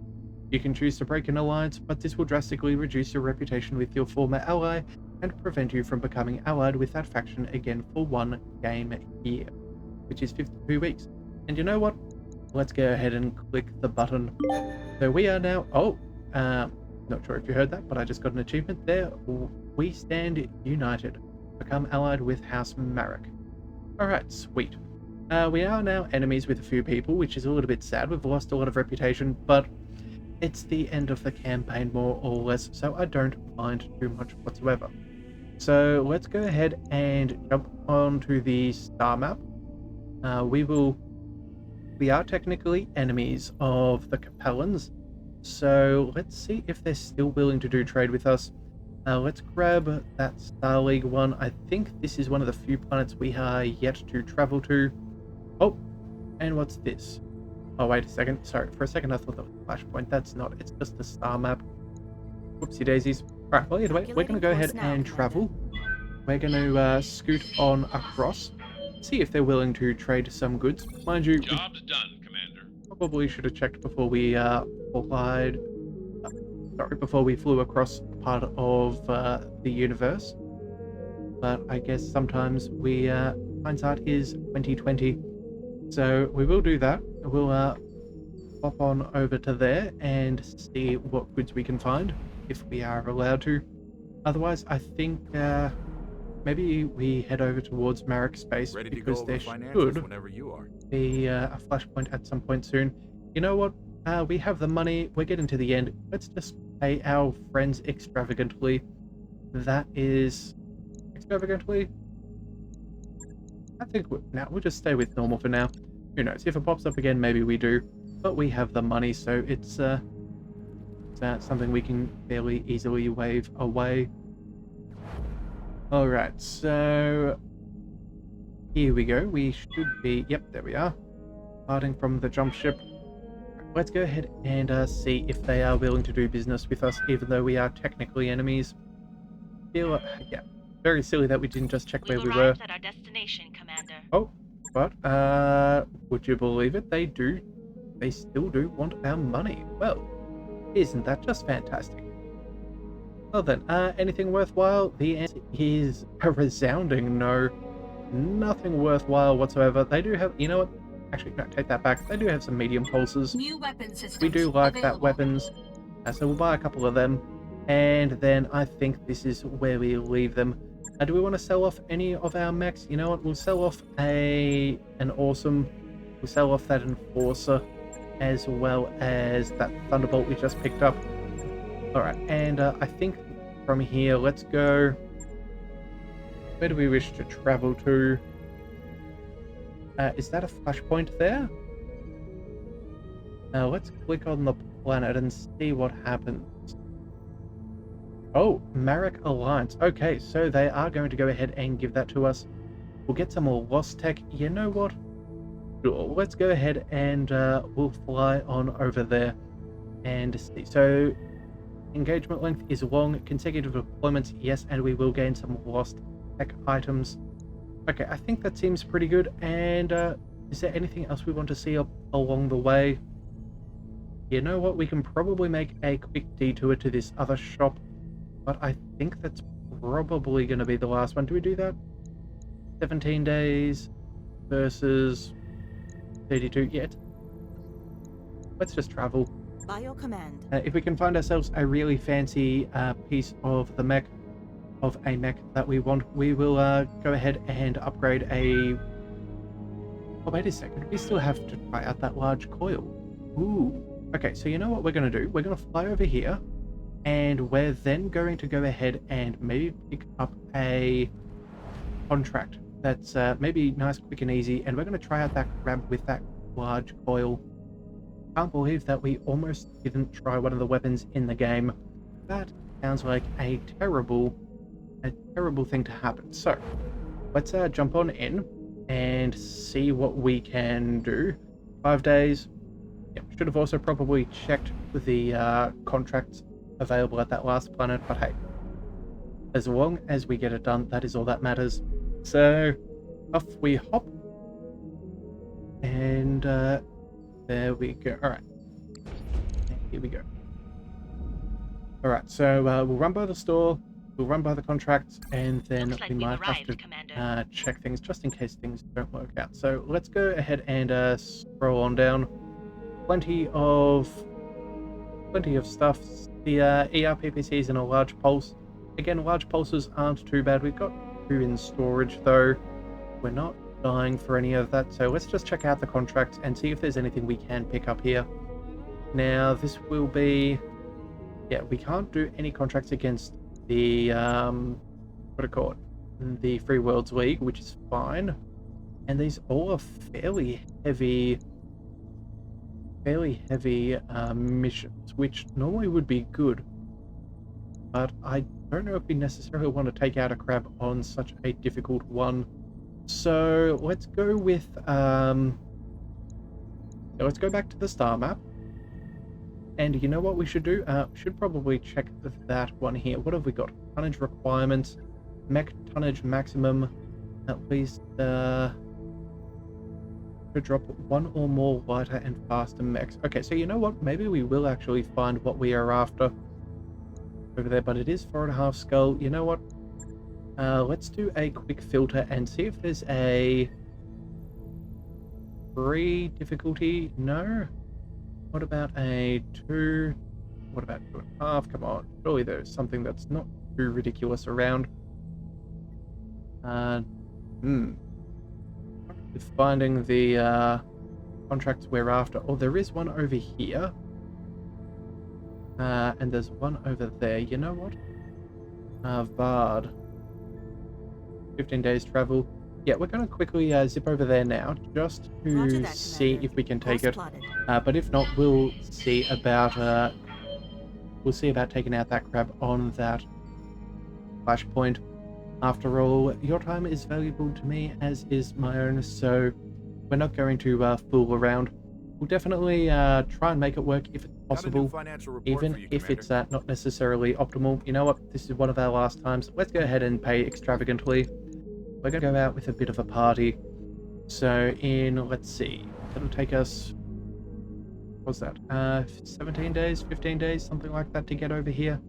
S1: You can choose to break an alliance, but this will drastically reduce your reputation with your former ally and prevent you from becoming allied with that faction again for 1 game year, which is 52 weeks. And you know what? Let's go ahead and click the button. So we are now... not sure if you heard that, but I just got an achievement there. We stand united. Become allied with House Marek. Alright, sweet. We are now enemies with a few people, which is a little bit sad. We've lost a lot of reputation, but it's the end of the campaign more or less, so I don't mind too much whatsoever. So let's go ahead and jump onto the star map. We are technically enemies of the Capellans, so let's see if they're still willing to do trade with us. Let's grab that Star League one. I think this is one of the few planets we are yet to travel to. Oh, and what's this? Oh, wait a second. Sorry, for a second I thought that was a flashpoint. That's not. It's just a star map. Whoopsie daisies. Alright, well, either way, we're going to go ahead and travel. We're going to scoot on across. See if they're willing to trade some goods. Mind you,
S4: Job's done, Commander.
S1: probably should have checked before we before we flew across part of the universe. But I guess sometimes hindsight is 2020. So we will do that. We'll pop on over to there and see what goods we can find, if we are allowed to. Otherwise, I think maybe we head over towards Marek Space, because there should be a flashpoint at some point soon. You know what? We have the money. We're getting to the end. Let's just pay our friends extravagantly. That is... extravagantly? I think we'll just stay with normal for now. Who knows? If it pops up again, maybe we do. But we have the money, so it's something we can fairly easily wave away. Alright, so... here we go. We should be... yep, there we are. Starting from the jump ship. Let's go ahead and see if they are willing to do business with us, even though we are technically enemies. Yeah, very silly that we didn't just check where we were.
S3: At our destination, Commander.
S1: Oh, but would you believe it? They still do want our money. Well, isn't that just fantastic? Well then, anything worthwhile? The answer is a resounding no. Nothing worthwhile whatsoever. They do have, you know what? Actually, no, take that back. They do have some medium pulses.
S2: New weapon systems
S1: We do like
S2: available.
S1: that weapons. So we'll buy a couple of them. And then I think this is where we leave them. Do we want to sell off any of our mechs? You know what? We'll sell off an awesome. We'll sell off that Enforcer, as well as that Thunderbolt we just picked up. Alright, and I think from here, let's go... where do we wish to travel to? Is that a flashpoint there? Let's click on the planet and see what happens. Oh, Marek Alliance. Okay, so they are going to go ahead and give that to us. We'll get some more lost tech. You know what? Sure, let's go ahead and we'll fly on over there and see. So, engagement length is long. Consecutive deployments, yes, and we will gain some lost tech items. Okay, I think that seems pretty good. And is there anything else we want to see up along the way? You know what? We can probably make a quick detour to this other shop, but I think that's probably going to be the last one. Do we do that? 17 days versus 32. Yeah, let's just travel.
S6: By your command.
S1: If we can find ourselves a really fancy piece of the mech, of a mech that we want, we will go ahead and upgrade a... Oh, wait a second. We still have to try out that large coil. Ooh. Okay, so you know what we're going to do? We're going to fly over here, and we're then going to go ahead and maybe pick up a contract that's maybe nice, quick, and easy, and we're going to try out that grab with that large coil. Can't believe that we almost didn't try one of the weapons in the game. That sounds like a terrible thing to happen. So, let's jump on in and see what we can do. 5 days. Yeah, should have also probably checked the contracts available at that last planet, but hey, as long as we get it done, that is all that matters. So, off we hop, and there we go. All right, here we go. All right, so we'll run by the store, we'll run by the contracts, and then
S6: Looks like
S1: we
S6: we've
S1: might
S6: arrived,
S1: have
S6: Commander.
S1: to check things just in case things don't work out. So let's go ahead and scroll on down. Plenty of stuff. The ERPPC is in a large pulse. Again, large pulses aren't too bad. We've got 2 in storage though. We're not dying for any of that, so let's just check out the contracts and see if there's anything we can pick up here. Now this will be, yeah, we can't do any contracts against the what do you call it, the Free Worlds League, which is fine, and these all are fairly heavy missions, which normally would be good, but I don't know if we necessarily want to take out a crab on such a difficult one. So let's go with let's go back to the star map, and you know what we should do? We should probably check that one here. What have we got? Tonnage requirements, mech tonnage maximum, at least to drop 1 or more lighter and faster mechs. Okay, so you know what? Maybe we will actually find what we are after over there, but it is 4.5 skull. You know what? Let's do a quick filter and see if there's a 3 difficulty. No? What about a 2? What about 2.5? Come on. Surely there's something that's not too ridiculous around. With finding the contracts we're after. Oh, there is one over here. And there's one over there. You know what? Vard. 15 days travel. Yeah, we're going to quickly zip over there now, just to see if we can take it. But if not, we'll see about taking out that crab on that flashpoint. After all, your time is valuable to me, as is my own, so we're not going to fool around. We'll definitely try and make it work if it's possible, even if it's not necessarily optimal. You know what? This is one of our last times. Let's go ahead and pay extravagantly. We're going to go out with a bit of a party. So let's see, that'll take us, what's that, 17 days, 15 days, something like that to get over here.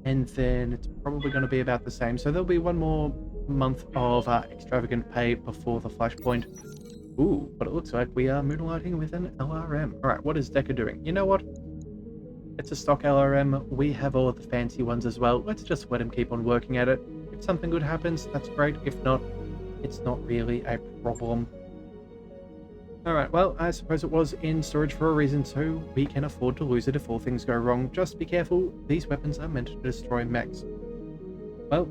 S1: And then it's probably going to be about the same. So there'll be 1 more month of extravagant pay before the flashpoint. Ooh, but it looks like we are moonlighting with an LRM. Alright, what is Decker doing? You know what? It's a stock LRM. We have all of the fancy ones as well. Let's just let him keep on working at it. If something good happens, that's great. If not, it's not really a problem. Alright, well, I suppose it was in storage for a reason, so we can afford to lose it if all things go wrong. Just be careful, these weapons are meant to destroy mechs. Well,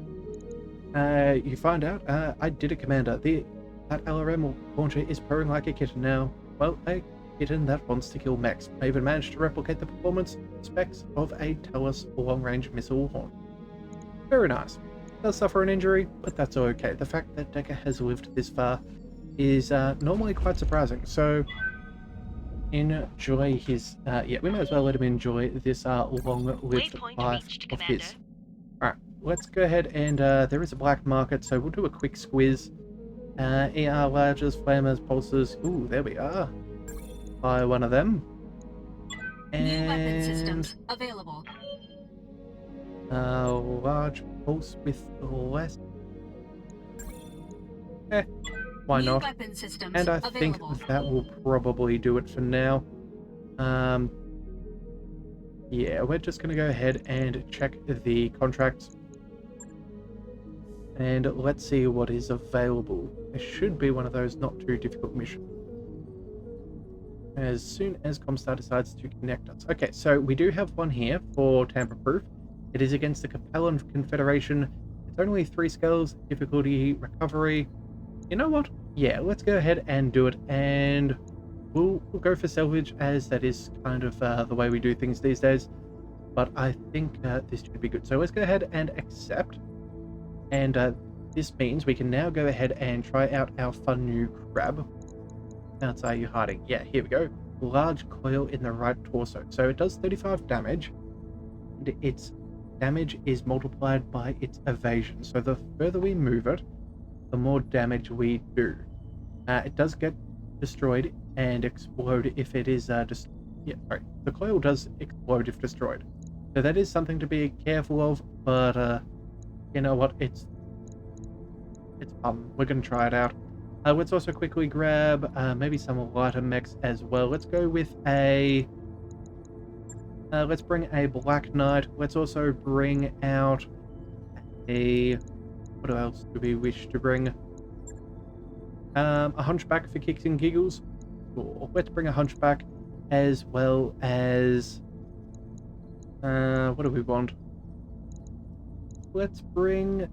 S1: you find out, I did a commander. That LRM launcher is purring like a kitten now. Well, a kitten that wants to kill mechs. I even managed to replicate the performance specs of a Telus long-range missile horn. Very nice. Does suffer an injury, but that's okay. The fact that Decker has lived this far is normally quite surprising. So enjoy his yeah, we might as well let him enjoy this long-lived life of his. Alright, let's go ahead and there is a black market, so we'll do a quick squiz. ER larges, flamers, pulses. Ooh, there we are. Buy one of them. And
S2: New weapon systems available.
S1: Large pulse with less. Why
S2: New
S1: not?
S2: Weapon systems
S1: And I
S2: available.
S1: think that will probably do it for now. Yeah, we're just going to go ahead and check the contracts. And let's see what is available. There should be one of those not too difficult missions. As soon as Comstar decides to connect us. Okay, so we do have one here for tamper-proof. It is against the Capellan Confederation. It's only 3 scales, difficulty, recovery. You know what? Yeah, let's go ahead and do it, and we'll go for salvage, as that is kind of the way we do things these days. But I think this should be good. So let's go ahead and accept. And this means we can now go ahead and try out our fun new crab. Outside, are you hiding? Yeah, here we go. Large coil in the right torso. So it does 35 damage. And its damage is multiplied by its evasion. So the further we move it, the more damage we do. It does get destroyed and explode if it is the coil does explode if destroyed. So that is something to be careful of, but you know what, it's fun. We're gonna try it out. Let's also quickly grab maybe some lighter mechs as well. Let's go with a let's bring a Black Knight. Let's also bring out a, what else do we wish to bring? A Hunchback for kicks and giggles. Or let's bring a Hunchback, as well as what do we want? Let's bring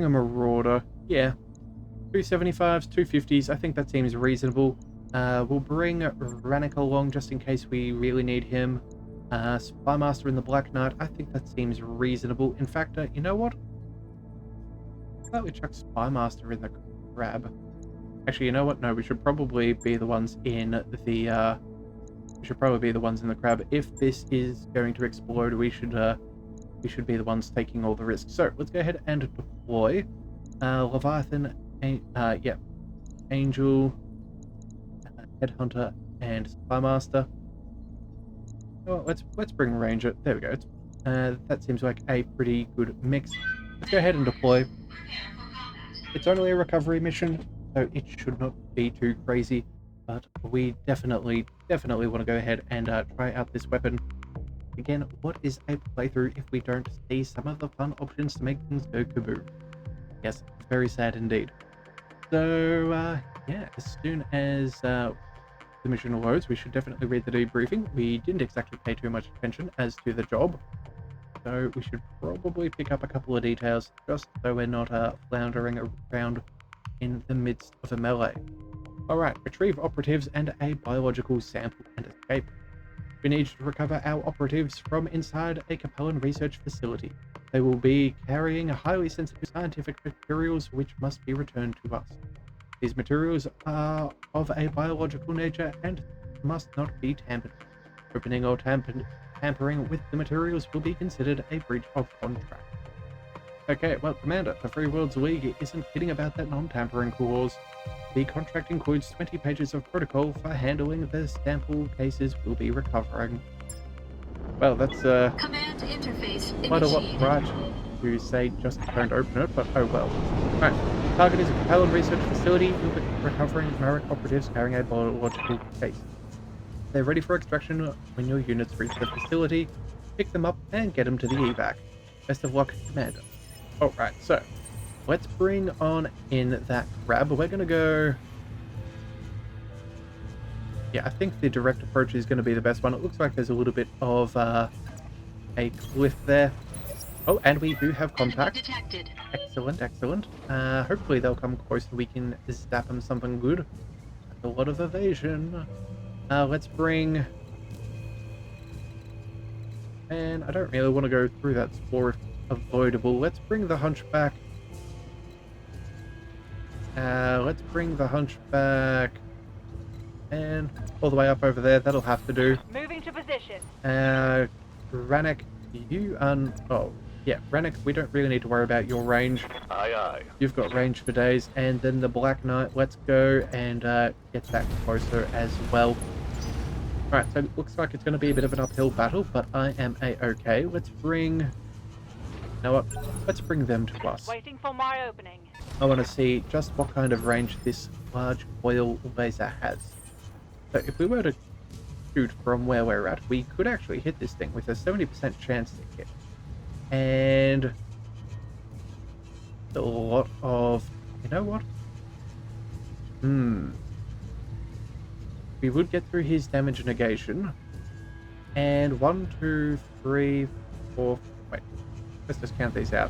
S1: a Marauder. Yeah, 275s, 250s. I think that seems reasonable. We'll bring Rannick along just in case we really need him. Spymaster and the Black Knight. I think that seems reasonable. In fact, you know what? How about we chuck Spymaster in the crab? Actually, you know what? No, we should probably be the ones in the. We should probably be the ones in the crab. If this is going to explode, we should be the ones taking all the risks. So let's go ahead and deploy Leviathan, Angel, Headhunter, and Spymaster. Oh, let's bring Ranger. There we go. That seems like a pretty good mix. Let's go ahead and deploy. It's only a recovery mission, so it should not be too crazy. But we definitely want to go ahead and try out this weapon. Again, what is a playthrough if we don't see some of the fun options to make things go kaboom? Yes, very sad indeed. So, yeah, as soon as the mission loads, we should definitely read the debriefing. We didn't exactly pay too much attention as to the job, so we should probably pick up a couple of details just so we're not floundering around in the midst of a melee. Alright, retrieve operatives and a biological sample and escape. We need to recover our operatives from inside a Capellan research facility. They will be carrying highly sensitive scientific materials which must be returned to us. These materials are of a biological nature and must not be tampered with. Opening or tampering with the materials will be considered a breach of contract. Okay, well, Commander, the Free Worlds League isn't kidding about that non-tampering clause. The contract includes 20 pages of protocol for handling the sample cases we'll be recovering. Well, that's
S2: Command interface
S1: quite a lot right to say just don't open it, but oh well. Right, target is a Capellan research facility. You'll be recovering Merrick operatives carrying a biological case. They're ready for extraction when your units reach the facility. Pick them up and get them to the evac. Best of luck, Commander. Alright, so let's bring on in that crab. We're going to go... Yeah, I think the direct approach is going to be the best one. It looks like there's a little bit of a cliff there. Oh, and we do have
S2: Enemy
S1: contact.
S2: detected.
S1: Excellent, excellent. Hopefully they'll come close and we can zap them something good. A lot of evasion. Let's bring... And I don't really want to go through that spore if avoidable. Let's bring the hunchback. Let's bring the hunchback. And all the way up over there. That'll have to do.
S3: Moving to position.
S1: Rannick, you oh, yeah, Rannick, we don't really need to worry about your range.
S4: Aye, aye.
S1: You've got range for days. And then the Black Knight, let's go and get that closer as well. Alright, so it looks like it's going to be a bit of an uphill battle, but I am a-okay. Let's bring... You know what? Let's bring them to us.
S3: Waiting for my opening.
S1: I want to see just what kind of range this large oil laser has. So if we were to shoot from where we're at, we could actually hit this thing with a 70% chance to hit. And a lot of... You know what? We would get through his damage negation. And 1, 2, 3, 4... Wait. Let's just count these out.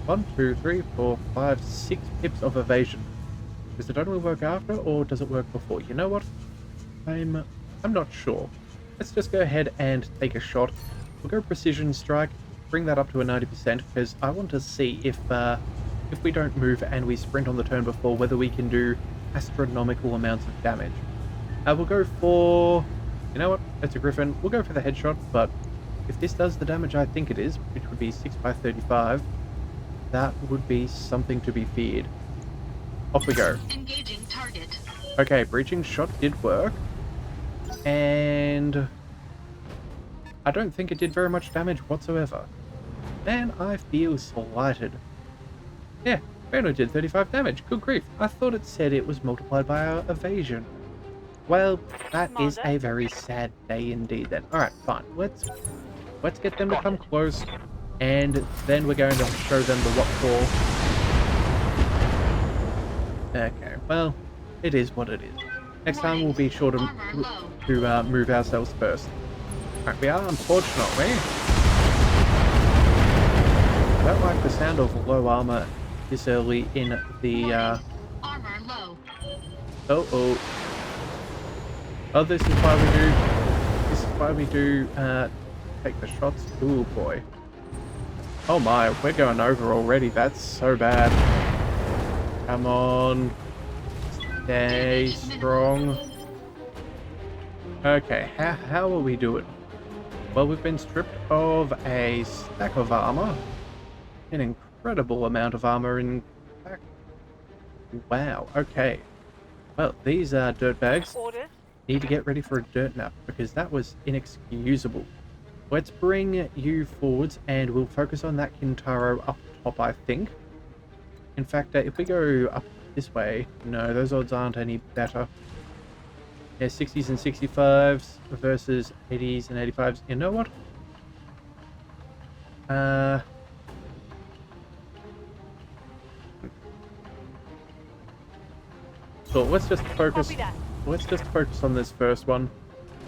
S1: 1, 2, 3, 4, 5, 6 pips of evasion. Does it only work after, or does it work before? You know what? I'm not sure. Let's just go ahead and take a shot. We'll go precision strike, bring that up to a 90%, because I want to see if we don't move and we sprint on the turn before, whether we can do astronomical amounts of damage. We'll go for... You know what? It's a Griffin. We'll go for the headshot, but if this does the damage I think it is, which would be 6 by 35, that would be something to be feared. Off we go.
S2: Engaging target.
S1: Okay, breaching shot did work. And I don't think it did very much damage whatsoever. And I feel slighted. Yeah, we only did 35 damage. Good grief. I thought it said it was multiplied by our evasion. Well, that is a very sad day indeed then. Alright, fine. Let's get them to come close. And then we're going to show them the what for. Okay, well, it is what it is. Next time we'll be sure to move ourselves first. Alright, we are, unfortunately. I don't like the sound of low armor this early in the...
S2: Armor low.
S1: Oh, this is why we do take the shots. Ooh, boy. Oh my, we're going over already. That's so bad. Come on. Stay strong. Okay, how are we doing? Well, we've been stripped of a stack of armor. An incredible amount of armor, in fact. Wow, okay. Well, these dirtbags need to get ready for a dirt nap, because that was inexcusable. Let's bring you forwards, and we'll focus on that Kintaro up top, I think. In fact, if we go up this way, no, those odds aren't any better. Yeah, 60s and 65s versus 80s and 85s. You know what? So let's just focus. Let's just focus on this first one.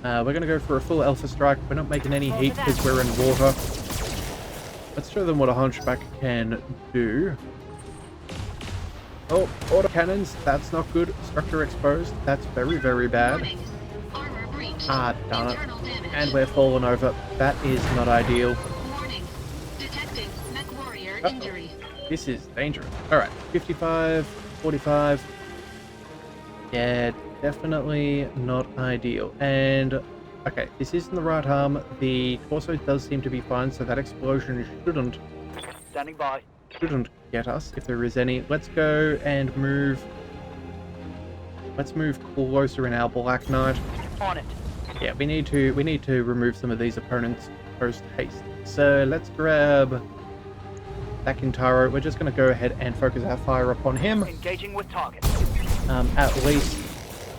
S1: We're going to go for a full alpha strike. We're not making any heat because we're in water. Let's show them what a hunchback can do. Oh, autocannons. That's not good. Structure exposed. That's very, very bad.
S2: Armor breach.
S1: Ah, darn it.
S2: Internal damage.
S1: And we're falling over. That is not ideal.
S2: Warning. Detecting MechWarrior injury.
S1: This is dangerous. Alright, 55, 45. Yeah, definitely not ideal. And, okay, this isn't the right arm. The torso does seem to be fine, so that explosion
S5: Standing by.
S1: shouldn't get us, if there is any. Let's go and move. Let's move closer in our Black Knight.
S5: On it.
S1: Yeah, we need to remove some of these opponents post haste. So let's grab that Kintaro. We're just going to go ahead and focus our fire upon him.
S5: Engaging with target.
S1: At least,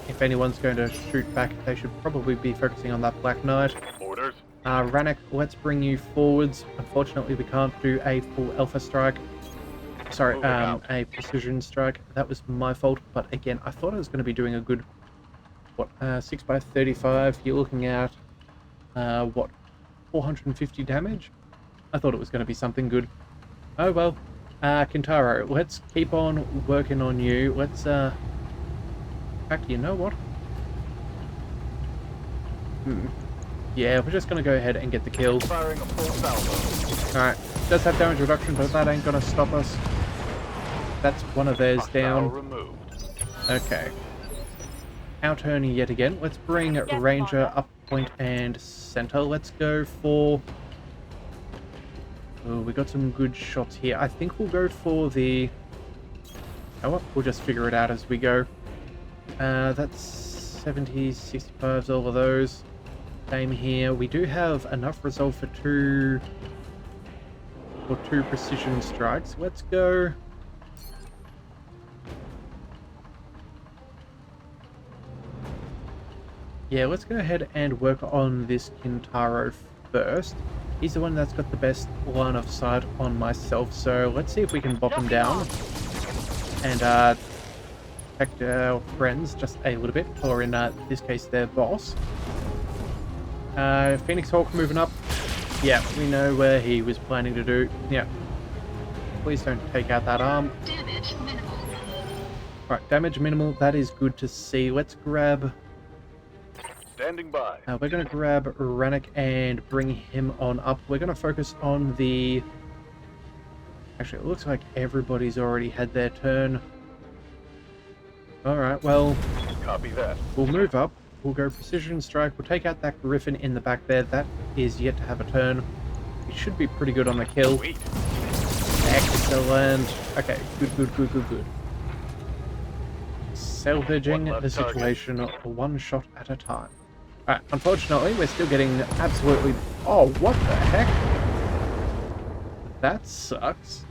S1: if anyone's going to shoot back, they should probably be focusing on that Black Knight.
S4: Orders.
S1: Rannick, let's bring you forwards. Unfortunately, we can't do a full alpha strike. Sorry, a precision strike. That was my fault, but again, I thought I was going to be doing a good, 6 by 35. You're looking at, 450 damage? I thought it was going to be something good. Oh well. Kintaro, let's keep on working on you. Let's, in fact, you know what? Yeah, we're just going to go ahead and get the kill.
S5: Firing a full salvo.
S1: Alright, does have damage reduction, but that ain't going to stop us. That's one of theirs down.
S4: Removed.
S1: Okay. Our turn yet again. Let's bring Ranger up point and center. Let's go for... Oh, we got some good shots here. I think we'll go for the... Oh, what? We'll just figure it out as we go. That's 70s, 65s, all of those. Same here. We do have enough resolve for two precision strikes. Let's go... Yeah, let's go ahead and work on this Kintaro first. He's the one that's got the best line of sight on myself, so let's see if we can bop him down and protect our friends just a little bit, or in this case their boss. Phoenix Hawk moving up. Yeah, we know where he was planning to do. Yeah. Please don't take out that arm.
S2: Damage minimal.
S1: Alright, damage minimal, that is good to see. Let's grab...
S4: Standing by.
S1: we're going to grab Rannick and bring him on up. We're going to focus on the... Actually, it looks like everybody's already had their turn. Alright, well...
S4: Copy that.
S1: We'll move up. We'll go Precision Strike. We'll take out that Griffin in the back there. That is yet to have a turn. It should be pretty good on the kill.
S4: Sweet.
S1: Excellent. Okay, good. Salvaging the situation one shot at a time. Alright, unfortunately, we're still getting absolutely... Oh, what the heck? That sucks.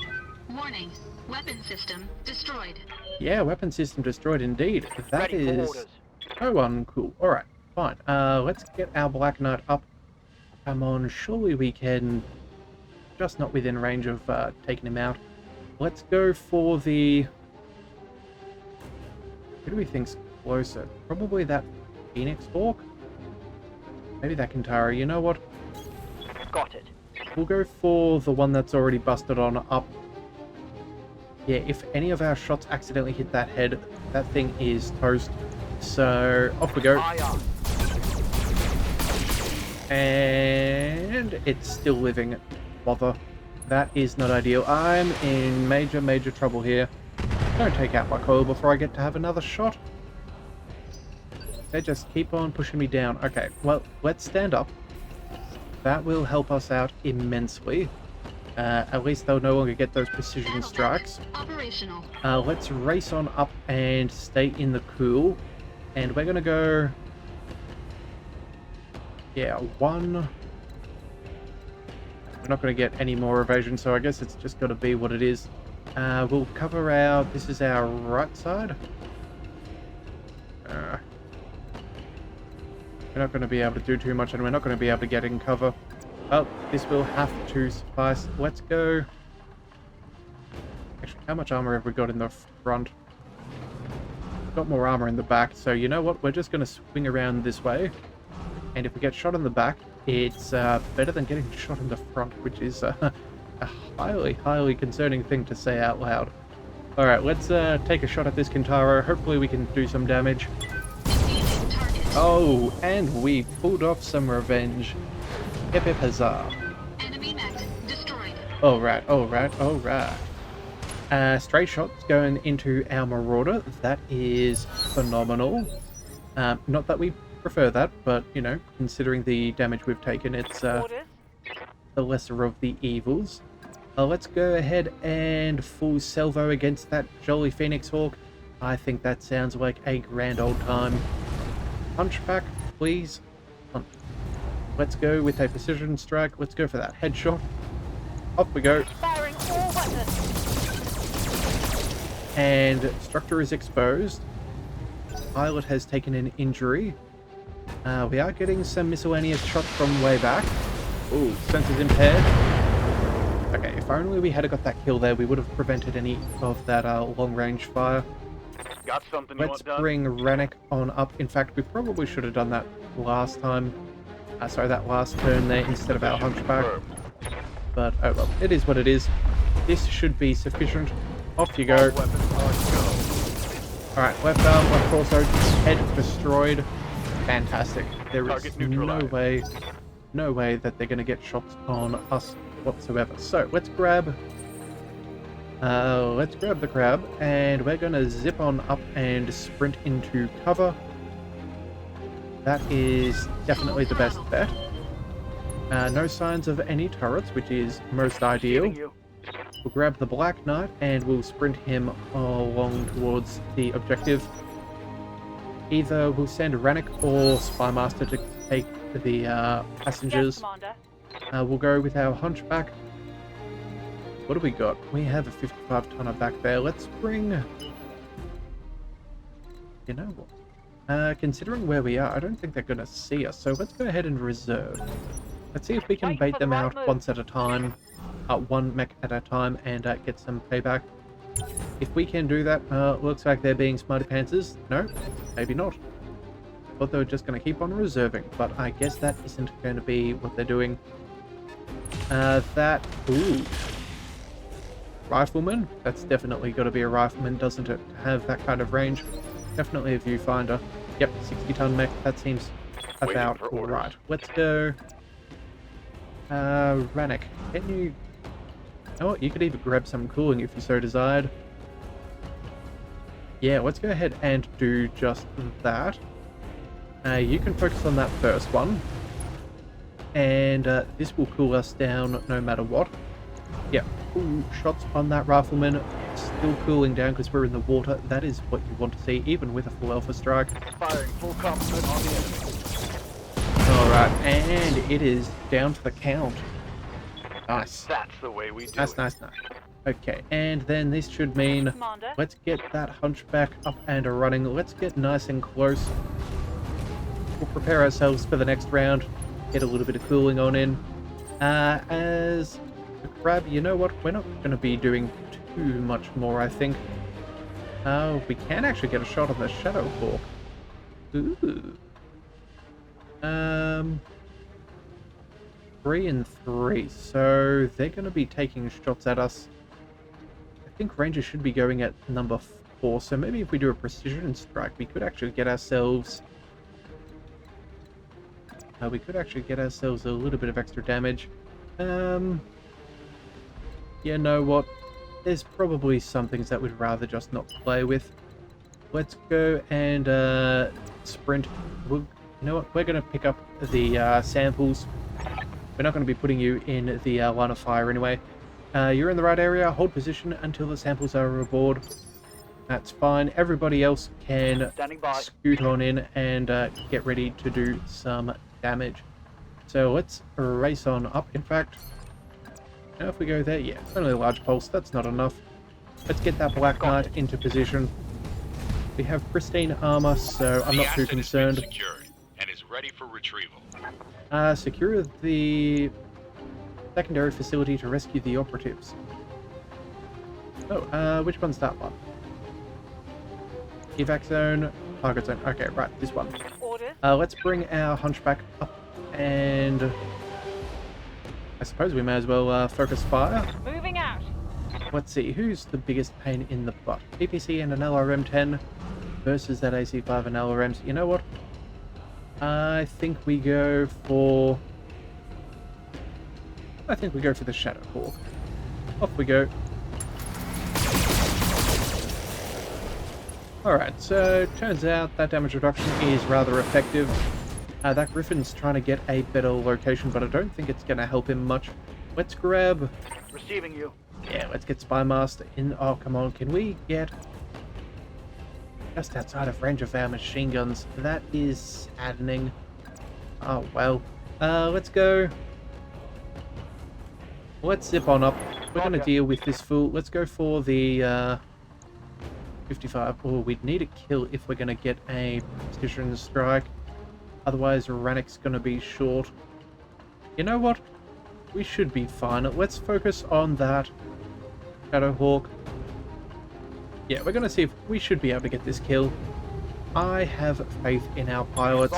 S2: Warning. Weapon system destroyed.
S1: Yeah, weapon system destroyed indeed. That
S5: Ready for
S1: is
S5: orders.
S1: so uncool. Alright, fine. Let's get our Black Knight up. Come on, surely we can... Just not within range of taking him out. Let's go for the... Who do we think's closer? Probably that Phoenix Hawk? Maybe that Kintaro. You know what?
S5: Got it.
S1: We'll go for the one that's already busted on up. Yeah, if any of our shots accidentally hit that head, that thing is toast. So, off we go.
S5: Aye.
S1: And it's still living. Bother. That is not ideal. I'm in major trouble here. Don't take out my coil before I get to have another shot. They just keep on pushing me down. Okay, well, let's stand up. That will help us out immensely. At least they'll no longer get those precision
S2: Battletech
S1: strikes.
S2: operational.
S1: Let's race on up and stay in the cool. And we're going to go... Yeah, one... We're not going to get any more evasion, so I guess it's just got to be what it is. We'll cover our... This is our right side. We're not going to be able to do too much, and we're not going to be able to get in cover. Well, this will have to suffice. Let's go... Actually, how much armor have we got in the front? We've got more armor in the back, so you know what? We're just going to swing around this way. And if we get shot in the back, it's better than getting shot in the front, which is a highly concerning thing to say out loud. Alright, let's take a shot at this Kintaro. Hopefully we can do some damage.
S2: Engaging target.
S1: Oh, and we pulled off some revenge. Hip hip huzzah.
S2: Enemy mech destroyed.
S1: Alright. Stray shots going into our Marauder. That is phenomenal. Not that we prefer that, but, you know, considering the damage we've taken, it's
S3: Orders.
S1: the lesser of the evils. Let's go ahead and full salvo against that jolly Phoenix Hawk. I think that sounds like a grand old time. Punchback, please. Punch. Let's go with a precision strike. Let's go for that headshot. Off we go.
S3: Firing all weapons.
S1: And structure is exposed. Pilot has taken an injury. We are getting some miscellaneous shots from way back. Ooh, sensors impaired. Okay, if only we had got that kill there, we would have prevented any of that long-range fire.
S4: Got something you
S1: Let's
S4: want done?
S1: bring Rannick on up. In fact, we probably should have done that last time. Sorry, that last turn there instead of our Hunchback.
S4: Confirmed.
S1: But oh well, it is what it is. This should be sufficient. Off you
S4: All
S1: go.
S4: weapons are go.
S1: Alright, left arm, left torso, head destroyed. Fantastic. There is
S4: Target neutralized.
S1: no way that they're going to get shots on us whatsoever. So let's grab the crab, and we're going to zip on up and sprint into cover. That is definitely the best bet. No signs of any turrets, which is most ideal.
S5: Receiving you.
S1: We'll grab the Black Knight and we'll sprint him along towards the objective. Either we'll send Rannick or Spymaster to take the
S3: Yes,
S1: passengers.
S3: Commander.
S1: We'll go with our Hunchback. What do we got? We have a 55 tonner back there. Let's bring... You know what? Considering where we are, I don't think they're going to see us. So let's go ahead and reserve. Let's see if we can
S3: Wait
S1: bait
S3: for the
S1: them
S3: right
S1: out
S3: move.
S1: once at a time. One mech at a time, and get some payback. If we can do that, looks like they're being smarty pantsers. No, maybe not. Thought they were just going to keep on reserving, but I guess that isn't going to be what they're doing. Ooh. Rifleman? That's definitely got to be a rifleman, doesn't it? To have that kind of range. Definitely a viewfinder. Yep, 60-ton mech. That seems about
S4: for orders.
S1: right. Let's go. Rannick, can you... Oh, you could even grab some cooling if you so desired. Yeah, let's go ahead and do just that. You can focus on that first one. And this will cool us down no matter what. Yeah, ooh, shots on that rifleman. Still cooling down because we're in the water. That is what you want to see, even with a full alpha strike.
S5: Firing full complement on the enemy.
S1: Alright, and it is down to the count. Nice.
S4: That's the way we do
S1: Nice,
S4: it.
S1: nice, nice. Okay, and then this should mean...
S3: Commander.
S1: Let's get that Hunchback up and running. Let's get nice and close. We'll prepare ourselves for the next round. Get a little bit of cooling on in. As the crab, you know what? We're not going to be doing too much more, I think. We can actually get a shot on the Shadow Hawk. Ooh. 3 and 3. So they're going to be taking shots at us. I think Rangers should be going at number 4. So maybe if we do a precision strike, we could actually get ourselves... a little bit of extra damage. You know what? There's probably some things that we'd rather just not play with. Let's go and sprint. You know what? We're going to pick up the samples. We're not going to be putting you in the line of fire anyway. You're in the right area. Hold position until the samples are aboard. That's fine. Everybody else can
S5: Standing by.
S1: scoot on in and get ready to do some damage. So let's race on up. In fact, now if we go there, yeah, only a large pulse. That's not enough. Let's get that Black Knight into position. We have pristine armor, so I'm not too concerned.
S6: Secured and is ready for retrieval.
S1: Secure the secondary facility to rescue the operatives. Oh, which one's that one? Evac zone, target zone. Okay, right, this one.
S3: Orders.
S1: Let's bring our Hunchback up, and I suppose we may as well focus fire.
S3: Moving out.
S1: Let's see, who's the biggest pain in the butt? PPC and an LRM-10 versus that AC-5 and LRMs. You know what? I think we go for the Shadow Hawk. Off we go. Alright, so turns out that damage reduction is rather effective. That Griffin's trying to get a better location, but I don't think it's going to help him much. Let's grab...
S5: Receiving you.
S1: Yeah, let's get Spymaster in. Oh, come on, can we get just outside of range of our machine guns? That is saddening. Oh, well. Let's go. Let's zip on up. We're going to deal with this fool. Let's go for the 55. Oh, we'd need a kill if we're going to get a precision strike. Otherwise, Rannick's going to be short. You know what? We should be fine. Let's focus on that Shadow Hawk. Yeah, we're going to see if we should be able to get this kill. I have faith in our pilots.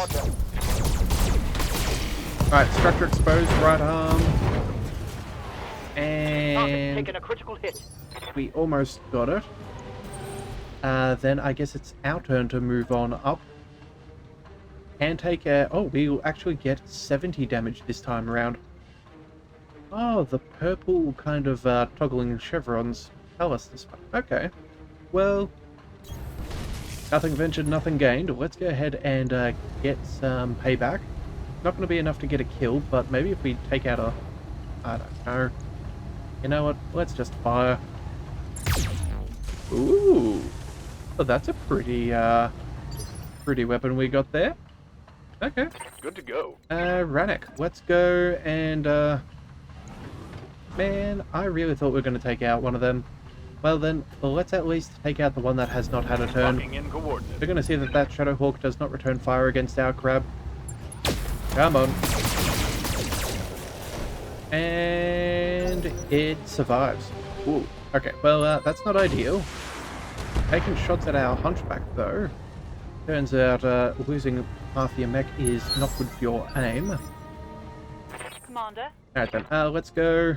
S1: Alright, structure exposed, right arm. And
S5: Taking a critical hit.
S1: we almost got it. Then I guess it's our turn to move on up. And take a... Oh, we'll actually get 70 damage this time around. Oh, the purple kind of toggling chevrons tell us this one. Okay. Well, nothing ventured, nothing gained. Let's go ahead and get some payback. Not going to be enough to get a kill, but maybe if we take out a... I don't know. You know what? Let's just fire. Ooh. Well, that's a pretty weapon we got there. Okay.
S4: Good to go.
S1: Rannoch, let's go and, man, I really thought we were going to take out one of them. Well then, let's at least take out the one that has not had a turn.
S4: Locking in coordinates.
S1: We're going to see that that Shadowhawk does not return fire against our crab. Come on. And it survives. Ooh, okay, well, that's not ideal. Taking shots at our hunchback, though. Turns out losing half your mech is not good for your aim.
S3: Commander.
S1: Alright then, let's go.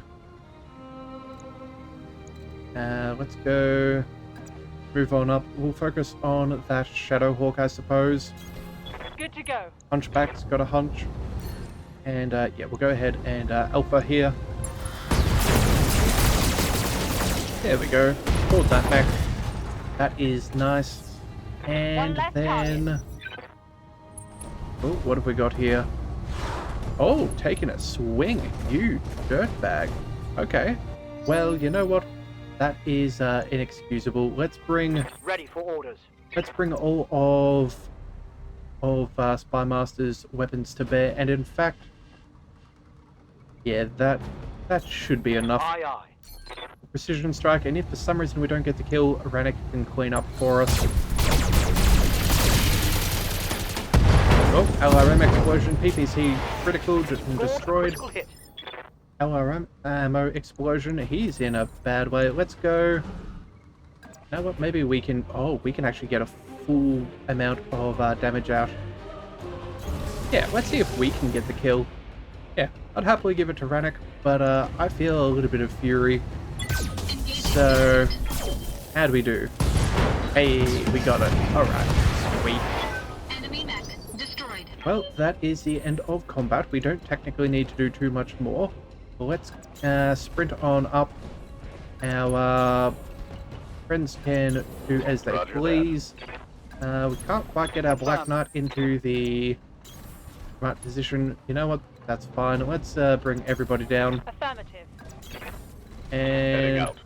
S1: Let's go. Move on up. We'll focus on that Shadowhawk, I suppose.
S3: Good to go.
S1: Hunchback's got a hunch. And yeah, we'll go ahead and Alpha here. There we go. Hold that back. That is nice. And
S3: less
S1: then... Oh, what have we got here? Oh, taking a swing, you dirtbag. Okay. Well, you know what? That is inexcusable. Let's bring
S5: Ready for orders.
S1: all of Spy Master's weapons to bear, and in fact, yeah, that should be enough.
S5: Aye, aye.
S1: Precision strike, and if for some reason we don't get the kill, Rannoch can clean up for us. Oh, LRM explosion, PPC critical and destroyed.
S5: Critical hit.
S1: LRM ammo explosion, he's in a bad way. Let's go. You know what, maybe we can... Oh, we can actually get a full amount of damage out. Yeah, let's see if we can get the kill. Yeah, I'd happily give it to Rannoch, but I feel a little bit of fury. So, how'd we do? Hey, we got it. Alright, sweet.
S2: Enemy mech destroyed.
S1: Well, that is the end of combat. We don't technically need to do too much more. Let's sprint on up. Our friends can do as they
S4: Roger
S1: please. We can't quite get our Black Knight into the right position. You know what? That's fine. Let's bring everybody down.
S3: Affirmative.
S4: Heading
S1: And
S4: out.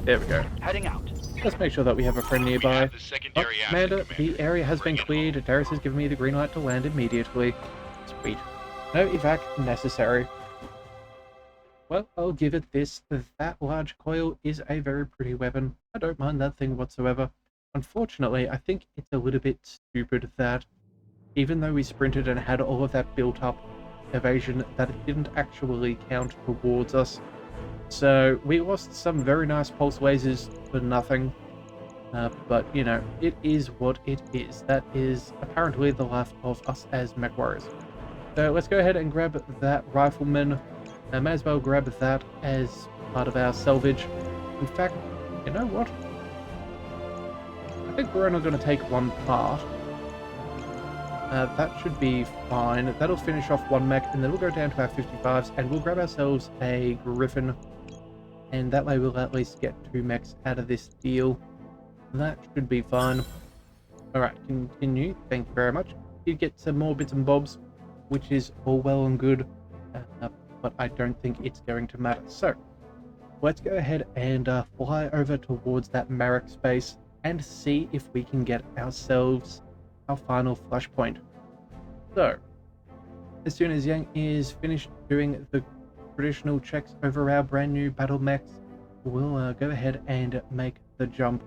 S1: there we go.
S5: Heading out.
S1: Let's make sure that we have a friend
S6: We
S1: nearby.
S6: have the
S1: Oh,
S6: secondary asset,
S1: Commander, the
S6: Commander.
S1: area has been
S6: Bring it
S1: cleared.
S6: home.
S1: Darius has given me the green light to land immediately. Sweet. No evac necessary. Well, I'll give it this. That large coil is a very pretty weapon. I don't mind that thing whatsoever. Unfortunately, I think it's a little bit stupid that even though we sprinted and had all of that built up evasion, that it didn't actually count towards us. So we lost some very nice pulse lasers for nothing. But, you know, it is what it is. That is apparently the life of us as MechWarriors. So let's go ahead and grab that rifleman. I may as well grab that as part of our salvage. In fact, you know what? I think we're only going to take one part. That should be fine. That'll finish off one mech, and then we'll go down to our 55s, and we'll grab ourselves a Griffin. And that way we'll at least get 2 mechs out of this deal. That should be fine. Alright, continue. Thank you very much. You get some more bits and bobs, which is all well and good. But I don't think it's going to matter. So, let's go ahead and fly over towards that Marek space and see if we can get ourselves our final flashpoint. So, as soon as Yang is finished doing the traditional checks over our brand new battle mechs, we'll go ahead and make the jump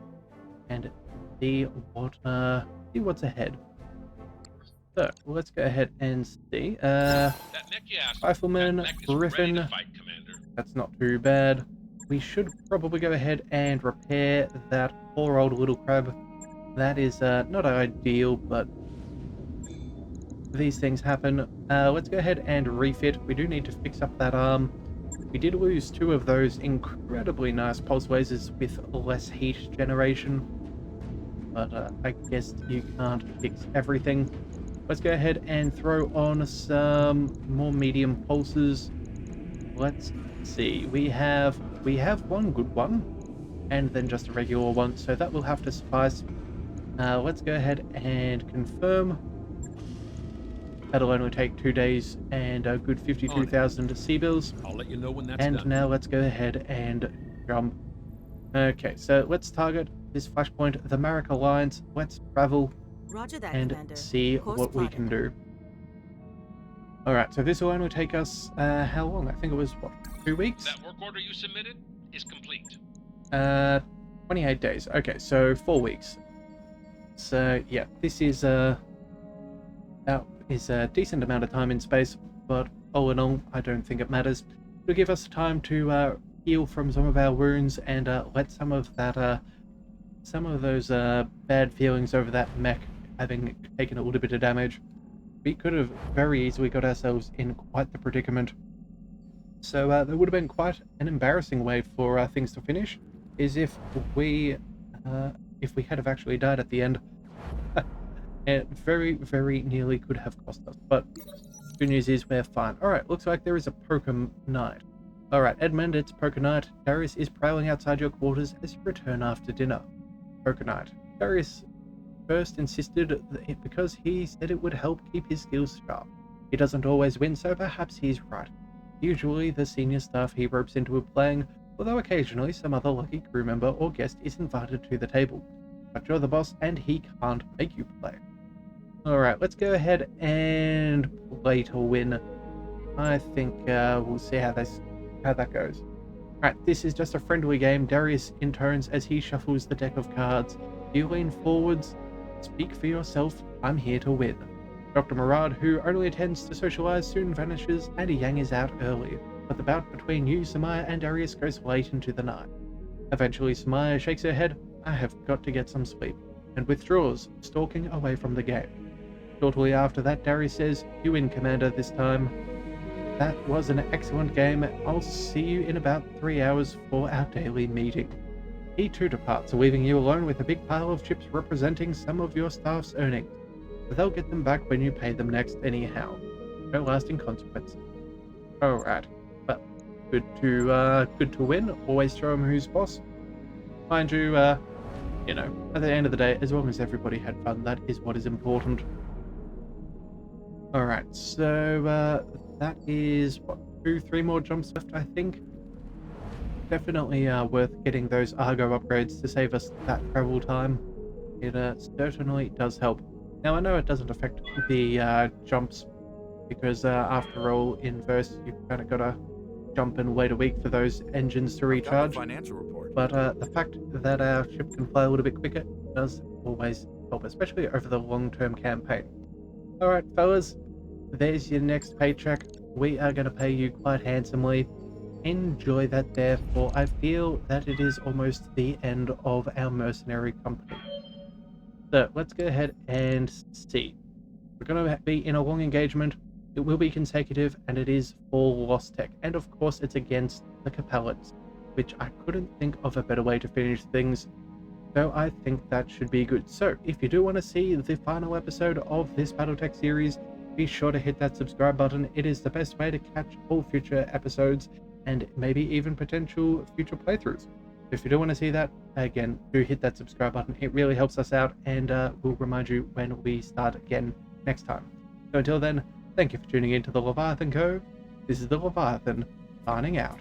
S1: and see what's ahead. So let's go ahead and see.
S6: That mech you asked for,
S1: Rifleman,
S6: that mech is ready
S1: Griffin.
S6: to fight, Commander.
S1: That's not too bad. We should probably go ahead and repair that poor old little crab. That is not ideal, but these things happen. Let's go ahead and refit. We do need to fix up that arm. We did lose 2 of those incredibly nice pulse lasers with less heat generation, but I guess you can't fix everything. Let's go ahead and throw on some more medium pulses. Let's see, we have one good one, and then just a regular one, so that will have to suffice. Let's go ahead and confirm. That'll only take 2 days and a good 52,000 C-bills.
S7: I'll let you know when that's
S1: And
S7: done.
S1: now let's go ahead and jump. Okay, so let's target this flashpoint, the Marek Alliance. Let's travel
S8: Roger that,
S1: and
S8: Commander.
S1: see
S8: Course
S1: what we
S8: plotted.
S1: can do. Alright, so this will only take us, how long? I think it was, what, 2 weeks?
S6: That work order you submitted is complete.
S1: 28 days. Okay, so 4 weeks. So, yeah, this is a decent amount of time in space, but all in all, I don't think it matters. It'll give us time to heal from some of our wounds and let some of those bad feelings over that mech having taken a little bit of damage. We could have very easily got ourselves in quite the predicament. So there would have been quite an embarrassing way for things to finish, is if we had have actually died at the end. It very, very nearly could have cost us, but good news is we're fine. Alright, looks like there is a poker night. Alright, Edmund, it's poker night. Darius is prowling outside your quarters as you return after dinner. Poker night. Darius first insisted that because he said it would help keep his skills sharp. He doesn't always win, so perhaps he's right. Usually the senior staff he ropes into playing, although occasionally some other lucky crew member or guest is invited to the table. But you're the boss and he can't make you play. Alright, let's go ahead and play to win. I think we'll see how that goes. Alright, this is just a friendly game. Darius intones as he shuffles the deck of cards. You lean forwards. Speak for yourself. I'm here to win. Dr. Murad, who only attends to socialize, soon vanishes, and Yang is out early. But the bout between you, Samaya, and Darius goes late into the night. Eventually, Samaya shakes her head. I have got to get some sleep, and withdraws, stalking away from the game. Shortly after that, Darius says, You win, Commander, this time. That was an excellent game. I'll see you in about 3 hours for our daily meeting. He too departs, leaving you alone with a big pile of chips representing some of your staff's earnings. But they'll get them back when you pay them next anyhow. No lasting consequences. Alright, but good to win. Always show him who's boss. Mind you, at the end of the day, as long as everybody had fun, that is what is important. Alright, so that is, 2-3 more jumps left, I think. Definitely worth getting those Argo upgrades to save us that travel time. It certainly does help. Now, I know it doesn't affect the jumps, because after all, in verse, you've kind of got to jump and wait a week for those engines to recharge.
S7: Financial report.
S1: But the fact that our ship can fly a little bit quicker does always help, especially over the long-term campaign. Alright, fellas, there's your next paycheck. We are going to pay you quite handsomely. Enjoy that, therefore. I feel that it is almost the end of our mercenary company. So, let's go ahead and see. We're going to be in a long engagement. It will be consecutive, and it is for Lost Tech. And of course, it's against the Capellans, which I couldn't think of a better way to finish things. So I think that should be good. So, if you do want to see the final episode of this Battletech series, be sure to hit that subscribe button. It is the best way to catch all future episodes and maybe even potential future playthroughs. If you do want to see that, again, do hit that subscribe button. It really helps us out, and we'll remind you when we start again next time. So until then, thank you for tuning in to the Leviathan Cove. This is the Leviathan, signing out.